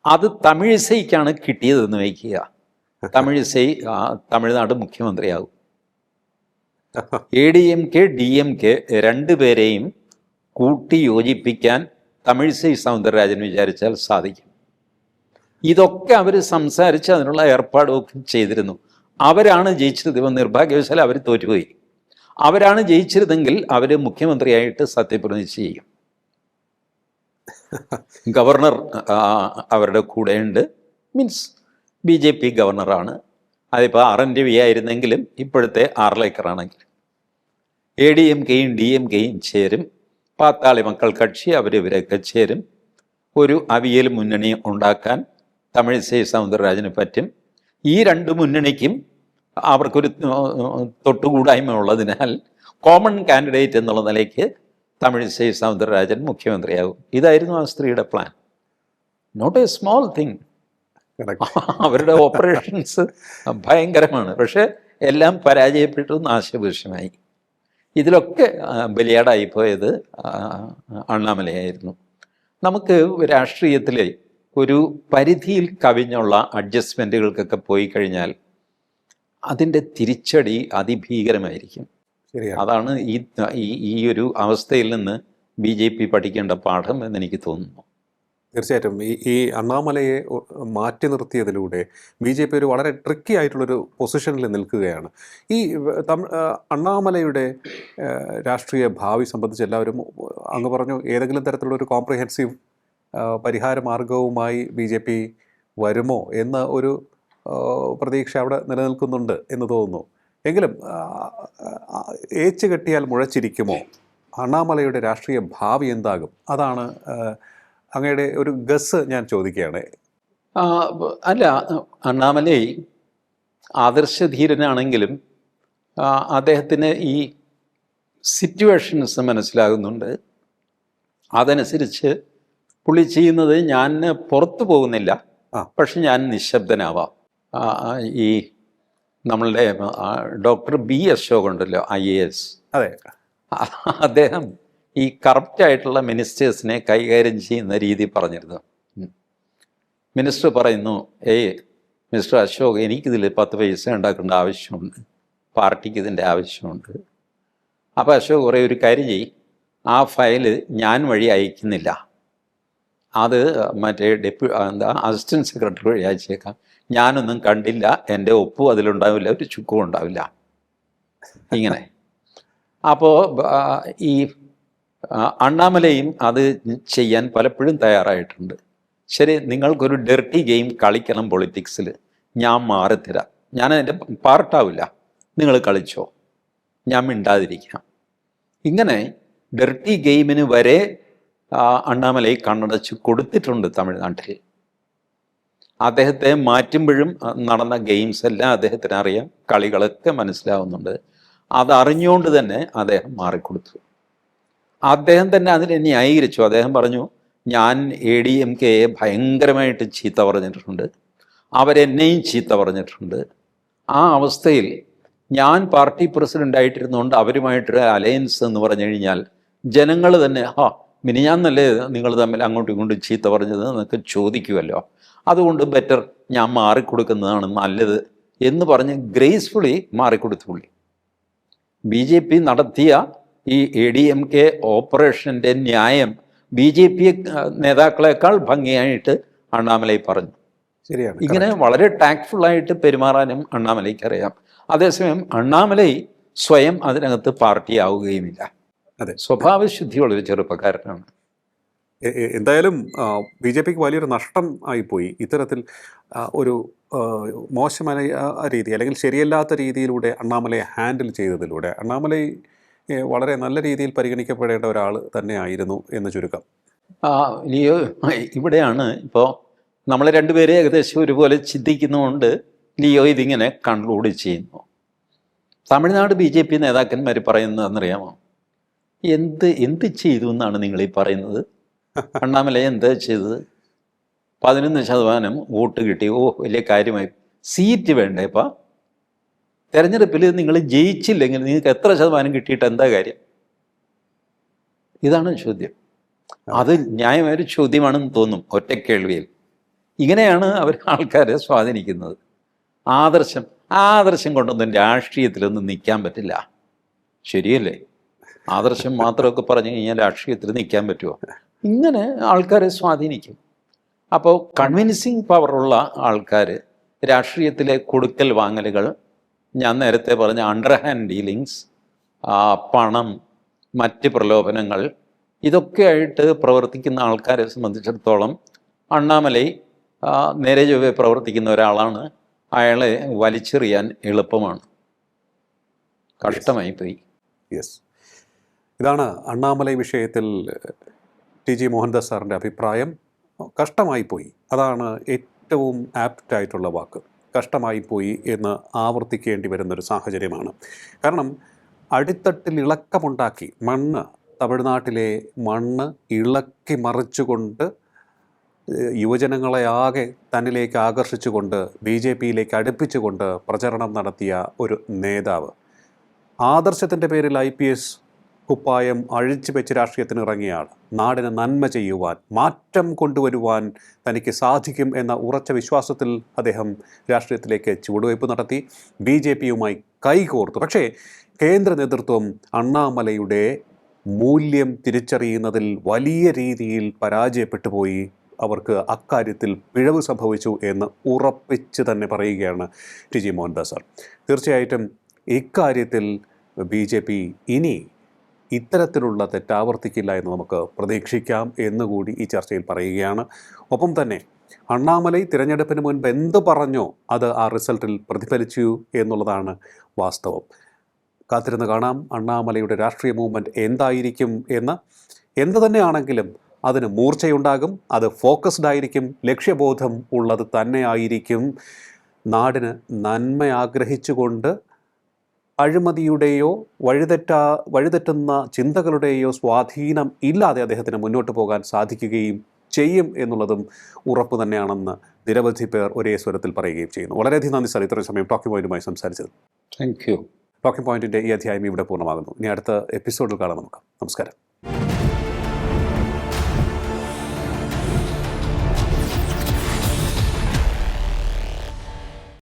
അത് തമിഴിസൈക്കാണ് കിട്ടിയതെന്ന് വയ്ക്കുക. തമിഴിസൈ തമിഴ്നാട് മുഖ്യമന്ത്രിയാകും. ADMK DMK രണ്ടുപേരെയും കൂട്ടി യോജിപ്പിക്കാൻ തമിഴിസൈ സൗന്ദരരാജൻ വിചാരിച്ചാൽ സാധിക്കും. ഇതൊക്കെ അവർ സംസാരിച്ച് അതിനുള്ള ഏർപ്പാടൊക്കെ ചെയ്തിരുന്നു. അവരാണ് ജയിച്ചത്. ഇവ നിർഭാഗ്യവശാൽ അവർ തോറ്റുപോയി. അവരാണ് ജയിച്ചിരുന്നെങ്കിൽ അവർ മുഖ്യമന്ത്രിയായിട്ട് സത്യപ്രതിജ്ഞ ചെയ്യും. ഗവർണർ അവരുടെ കൂടെയുണ്ട്. Means BJP ഗവർണറാണ്. അതിപ്പോൾ RN രവി ആയിരുന്നെങ്കിലും ഇപ്പോഴത്തെ ആർലേക്കറാണെങ്കിലും ADMKയും DMKയും ചേരും. പാത്താളി മക്കൾ കക്ഷി അവരിവരൊക്കെ ചേരും. ഒരു അവിയൽ മുന്നണി ഉണ്ടാക്കാൻ തമിഴിസൈ സൗന്ദരരാജന് പറ്റും. ഈ 2 മുന്നണിക്കും അവർക്കൊരു തൊട്ടുകൂടായ്മ ഉള്ളതിനാൽ കോമൺ കാൻഡിഡേറ്റ് എന്നുള്ള നിലയ്ക്ക് തമിഴിസൈ സൗന്ദരരാജൻ മുഖ്യമന്ത്രിയാകും. ഇതായിരുന്നു ആ സ്ത്രീയുടെ plan. Not a small thing. അവരുടെ ഓപ്പറേഷൻസ് ഭയങ്കരമാണ്. പക്ഷേ എല്ലാം പരാജയപ്പെട്ടു, നാശഭൂഷമായി. ഇതിലൊക്കെ ബലിയാടായിപ്പോയത് അണ്ണാമലയായിരുന്നു. നമുക്ക് രാഷ്ട്രീയത്തിലെ ഒരു പരിധിയിൽ കവിഞ്ഞുള്ള അഡ്ജസ്റ്റ്മെൻറ്റുകൾക്കൊക്കെ പോയി കഴിഞ്ഞാൽ അതിൻ്റെ തിരിച്ചടി അതിഭീകരമായിരിക്കും. അതാണ് ഈ ഒരു അവസ്ഥയിൽ നിന്ന് BJP പഠിക്കേണ്ട പാഠം എന്നെനിക്ക് തോന്നുന്നു. തീർച്ചയായിട്ടും ഈ അണ്ണാമലയെ മാറ്റി നിർത്തിയതിലൂടെ BJP ഒരു വളരെ ട്രിക്കി ആയിട്ടുള്ളൊരു പൊസിഷനിൽ നിൽക്കുകയാണ്. ഈ അണ്ണാമലയുടെ രാഷ്ട്രീയ ഭാവി സംബന്ധിച്ച് എല്ലാവരും അങ്ങ് പറഞ്ഞു ഏതെങ്കിലും തരത്തിലുള്ള ഒരു കോംപ്രിഹെൻസീവ് പരിഹാര മാർഗവുമായി BJP വരുമോ എന്ന ഒരു പ്രതീക്ഷ അവിടെ നിലനിൽക്കുന്നുണ്ട് എന്ന് തോന്നുന്നു. എങ്കിലും ഏച്ചു കെട്ടിയാൽ മുഴച്ചിരിക്കുമോ? അണ്ണാമലയുടെ രാഷ്ട്രീയ ഭാവി എന്താകും? അതാണ് അങ്ങയുടെ ഒരു ഗസ് ഞാൻ ചോദിക്കുകയാണ്. അല്ല, അണ്ണാമലൈ ആദർശധീരനാണെങ്കിലും അദ്ദേഹത്തിന് ഈ സിറ്റുവേഷൻസ് മനസ്സിലാകുന്നുണ്ട്. അതനുസരിച്ച് പുള്ളി ചെയ്യുന്നത്, ഞാൻ പുറത്തു പോകുന്നില്ല, പക്ഷെ ഞാൻ നിശബ്ദനാവാം. ഈ നമ്മളുടെ ഡോക്ടർ B. അശോക് ഉണ്ടല്ലോ, IAS, അതെ, അദ്ദേഹം ഈ കറപ്റ്റായിട്ടുള്ള മിനിസ്റ്റേഴ്സിനെ കൈകാര്യം ചെയ്യുന്ന രീതി പറഞ്ഞിരുന്നു. മിനിസ്റ്റർ പറയുന്നു, മിസ്റ്റർ അശോക്, എനിക്കിതിൽ 10 പൈസ ഉണ്ടാക്കേണ്ട ആവശ്യമുണ്ട്, പാർട്ടിക്ക് ഇതിൻ്റെ ആവശ്യമുണ്ട്. അപ്പോൾ അശോക് കുറേ ഒരു കാര്യം ചെയ്യും, ആ ഫയല് ഞാൻ വഴി അയക്കുന്നില്ല, അത് മറ്റേ അസിസ്റ്റൻറ്റ് സെക്രട്ടറി വഴി അയച്ചേക്കാം, ഞാനൊന്നും കണ്ടില്ല, എൻ്റെ ഒപ്പും അതിലുണ്ടാവില്ല, ഒരു ചുക്കും ഉണ്ടാവില്ല. ഇങ്ങനെ. അപ്പോൾ ഈ അണ്ണാമലയും അത് ചെയ്യാൻ പലപ്പോഴും തയ്യാറായിട്ടുണ്ട്. ശരി, നിങ്ങൾക്കൊരു ഡെർട്ടി ഗെയിം കളിക്കണം പൊളിറ്റിക്സിൽ, ഞാൻ മാറിത്തരാം, ഞാൻ അതിൻ്റെ പാർട്ടാവില്ല, നിങ്ങൾ കളിച്ചോ, ഞാൻ മിണ്ടാതിരിക്കാം. ഇങ്ങനെ ഡെർട്ടി ഗെയിമിന് വരെ അണ്ണാമലൈ കണ്ണടച്ച് കൊടുത്തിട്ടുണ്ട് തമിഴ്നാട്ടിൽ. അദ്ദേഹത്തെ മാറ്റുമ്പോഴും നടന്ന ഗെയിംസ് എല്ലാം അദ്ദേഹത്തിന് അറിയാം, കളികളൊക്കെ മനസ്സിലാവുന്നുണ്ട്. അതറിഞ്ഞുകൊണ്ട് തന്നെ അദ്ദേഹം മാറിക്കൊടുത്തു. അദ്ദേഹം തന്നെ അതിനെ ന്യായീകരിച്ചു. അദ്ദേഹം പറഞ്ഞു, ഞാൻ ADMKയെ ഭയങ്കരമായിട്ട് ചീത്ത പറഞ്ഞിട്ടുണ്ട്, അവരെന്നെയും ചീത്ത പറഞ്ഞിട്ടുണ്ട്. ആ അവസ്ഥയിൽ ഞാൻ പാർട്ടി പ്രസിഡൻ്റായിട്ടിരുന്നുകൊണ്ട് അവരുമായിട്ടൊരു അലയൻസ് എന്ന് പറഞ്ഞു കഴിഞ്ഞാൽ ജനങ്ങൾ തന്നെ മിനിഞ്ഞാന്നല്ലേ നിങ്ങൾ തമ്മിൽ അങ്ങോട്ടും ഇങ്ങോട്ടും ചീത്ത പറഞ്ഞത് എന്നൊക്കെ ചോദിക്കുമല്ലോ, അതുകൊണ്ട് ബെറ്റർ ഞാൻ മാറിക്കൊടുക്കുന്നതാണ് നല്ലത് എന്ന് പറഞ്ഞ് ഗ്രേസ്ഫുള്ളി മാറിക്കൊടുത്തു പുള്ളി. BJP നടത്തിയ ഈ ADMK ഓപ്പറേഷൻ്റെ ന്യായം BJP നേതാക്കളെക്കാൾ ഭംഗിയായിട്ട് അണ്ണാമലൈ പറഞ്ഞു. ശരിയാണ്. ഇങ്ങനെ വളരെ ടാക്ട്ഫുള്ളായിട്ട് പെരുമാറാനും അണ്ണാമലൈക്ക് അറിയാം. അതേസമയം അണ്ണാമലൈ സ്വയം അതിനകത്ത് പാർട്ടിയാവുകയുമില്ല. അതെ, സ്വഭാവശുദ്ധിയുള്ളൊരു ചെറുപ്പക്കാരനാണ്. എന്തായാലും BJPക്ക് വലിയൊരു നഷ്ടം ആയിപ്പോയി ഇത്തരത്തിൽ ഒരു മോശമായ രീതി അല്ലെങ്കിൽ ശരിയല്ലാത്ത രീതിയിലൂടെ അണ്ണാമലയെ ഹാൻഡിൽ ചെയ്തതിലൂടെ. അണ്ണാമലൈ വളരെ നല്ല രീതിയിൽ പരിഗണിക്കപ്പെടേണ്ട ഒരാൾ തന്നെയായിരുന്നു എന്ന് ചുരുക്കം. ലിയോ, ഇവിടെയാണ് ഇപ്പോൾ നമ്മൾ രണ്ടുപേരെ ഏകദേശം ഒരുപോലെ ചിന്തിക്കുന്നതുകൊണ്ട് ലിയോ ഇതിങ്ങനെ കൺക്ലൂഡ് ചെയ്യുന്നു. തമിഴ്നാട് BJP നേതാക്കന്മാർ പറയുന്നതെന്നറിയാമോ? എന്ത് ചെയ്തു എന്നാണ് നിങ്ങൾ ഈ പറയുന്നത്? അണ്ണാമലൈ എന്താ ചെയ്തത്? 11% വോട്ട് കിട്ടി, വലിയ കാര്യമായി. സീറ്റ് വേണ്ടേപ്പാ? തെരഞ്ഞെടുപ്പിൽ നിങ്ങൾ ജയിച്ചില്ലെങ്കിൽ നിങ്ങൾക്ക് എത്ര ശതമാനം കിട്ടിയിട്ട് എന്താ കാര്യം? ഇതാണ് ചോദ്യം. അത് ന്യായമായൊരു ചോദ്യമാണെന്ന് തോന്നും ഒറ്റ കേൾവിയിൽ. ഇങ്ങനെയാണ് അവർ ആൾക്കാരെ സ്വാധീനിക്കുന്നത്. ആദർശം കൊണ്ടൊന്നും രാഷ്ട്രീയത്തിലൊന്നും നിൽക്കാൻ പറ്റില്ല. ശരിയല്ലേ? ആദർശം മാത്രമൊക്കെ പറഞ്ഞു കഴിഞ്ഞാൽ രാഷ്ട്രീയത്തിൽ നിൽക്കാൻ പറ്റുമോ? ഇങ്ങനെ ആൾക്കാരെ സ്വാധീനിക്കും. അപ്പോൾ കൺവിൻസിങ് പവറുള്ള ആൾക്കാർ രാഷ്ട്രീയത്തിലെ കൊടുക്കൽ വാങ്ങലുകൾ, ഞാൻ നേരത്തെ പറഞ്ഞ അണ്ടർഹാൻഡ് ഡീലിങ്സ്, പണം, മറ്റ് പ്രലോഭനങ്ങൾ, ഇതൊക്കെയായിട്ട് പ്രവർത്തിക്കുന്ന ആൾക്കാരെ സംബന്ധിച്ചിടത്തോളം അണ്ണാമലൈ നേരെ ചൊവ്വേ പ്രവർത്തിക്കുന്ന ഒരാളാണ്. അയാളെ വലിച്ചെറിയാൻ എളുപ്പമാണ്. കഷ്ടമായിപ്പോയി. യെസ്, ഇതാണ് അണ്ണാമലൈ വിഷയത്തിൽ TG മോഹൻദാസ് സാറിൻ്റെ അഭിപ്രായം. കഷ്ടമായിപ്പോയി, അതാണ് ഏറ്റവും ആപ്റ്റായിട്ടുള്ള വാക്ക്. കഷ്ടമായിപ്പോയി എന്ന് ആവർത്തിക്കേണ്ടി വരുന്നൊരു സാഹചര്യമാണ്. കാരണം അടിത്തട്ടിൽ ഇളക്കമുണ്ടാക്കി തമിഴ്നാട്ടിലെ മണ്ണ് ഇളക്കി മറിച്ചുകൊണ്ട് യുവജനങ്ങളെ ആകെ തന്നിലേക്ക് ആകർഷിച്ചുകൊണ്ട് BJPയിലേക്ക് അടുപ്പിച്ചുകൊണ്ട് പ്രചരണം നടത്തിയ ഒരു നേതാവ്, ആദർശത്തിൻ്റെ പേരിൽ IPS കുപ്പായം അഴിച്ചു വെച്ച് രാഷ്ട്രീയത്തിന് ഇറങ്ങിയ ആൾ, നാടിന് നന്മ ചെയ്യുവാൻ, മാറ്റം കൊണ്ടുവരുവാൻ തനിക്ക് സാധിക്കും എന്ന ഉറച്ച വിശ്വാസത്തിൽ അദ്ദേഹം രാഷ്ട്രീയത്തിലേക്ക് ചുവടുവയ്പ് നടത്തി, BJPയുമായി കൈകോർത്തു. പക്ഷേ കേന്ദ്ര നേതൃത്വം അണ്ണാമലയുടെ മൂല്യം തിരിച്ചറിയുന്നതിൽ വലിയ രീതിയിൽ പരാജയപ്പെട്ടു പോയി. അവർക്ക് അക്കാര്യത്തിൽ പിഴവ് സംഭവിച്ചു എന്ന് ഉറപ്പിച്ച് തന്നെ പറയുകയാണ് TG മോഹൻദാസ് സാർ. തീർച്ചയായിട്ടും ഇക്കാര്യത്തിൽ BJP ഇനി ഇത്തരത്തിലുള്ള തെറ്റാവർത്തിക്കില്ല എന്ന് നമുക്ക് പ്രതീക്ഷിക്കാം എന്നുകൂടി ഈ ചർച്ചയിൽ പറയുകയാണ്. ഒപ്പം തന്നെ അണ്ണാമലൈ തിരഞ്ഞെടുപ്പിന് മുൻപ് എന്ത് പറഞ്ഞോ അത് ആ റിസൾട്ടിൽ പ്രതിഫലിച്ചു എന്നുള്ളതാണ് വാസ്തവം. കാത്തിരുന്ന് കാണാം അണ്ണാമലയുടെ രാഷ്ട്രീയ മൂവ്മെൻറ്റ് എന്തായിരിക്കും എന്ന്. എന്ത് തന്നെയാണെങ്കിലും അതിന് മൂർച്ചയുണ്ടാകും, അത് ഫോക്കസ്ഡ് ആയിരിക്കും, ലക്ഷ്യബോധം ഉള്ളത് തന്നെ ആയിരിക്കും. നാടിന് നന്മ ആഗ്രഹിച്ചുകൊണ്ട് അഴിമതിയുടെയോ വഴിതെറ്റുന്ന ചിന്തകളുടെയോ സ്വാധീനം ഇല്ലാതെ അദ്ദേഹത്തിന് മുന്നോട്ട് പോകാൻ സാധിക്കുകയും ചെയ്യും എന്നുള്ളതും ഉറപ്പ് തന്നെയാണെന്ന് നിരവധി പേർ ഒരേ സ്വരത്തിൽ പറയുകയും ചെയ്യുന്നു. വളരെയധികം നന്ദി സാർ, ഇത്രയും സമയം ടോക്കിംഗ് പോയിന്റുമായി സംസാരിച്ചത്. Thank you. ടോക്കിംഗ് പോയിന്റിൻ്റെ ഈ അധ്യായം ഇവിടെ പൂർണ്ണമാകുന്നു. ഇനി അടുത്ത എപ്പിസോഡിൽ കാണാം നമുക്ക്. നമസ്കാരം.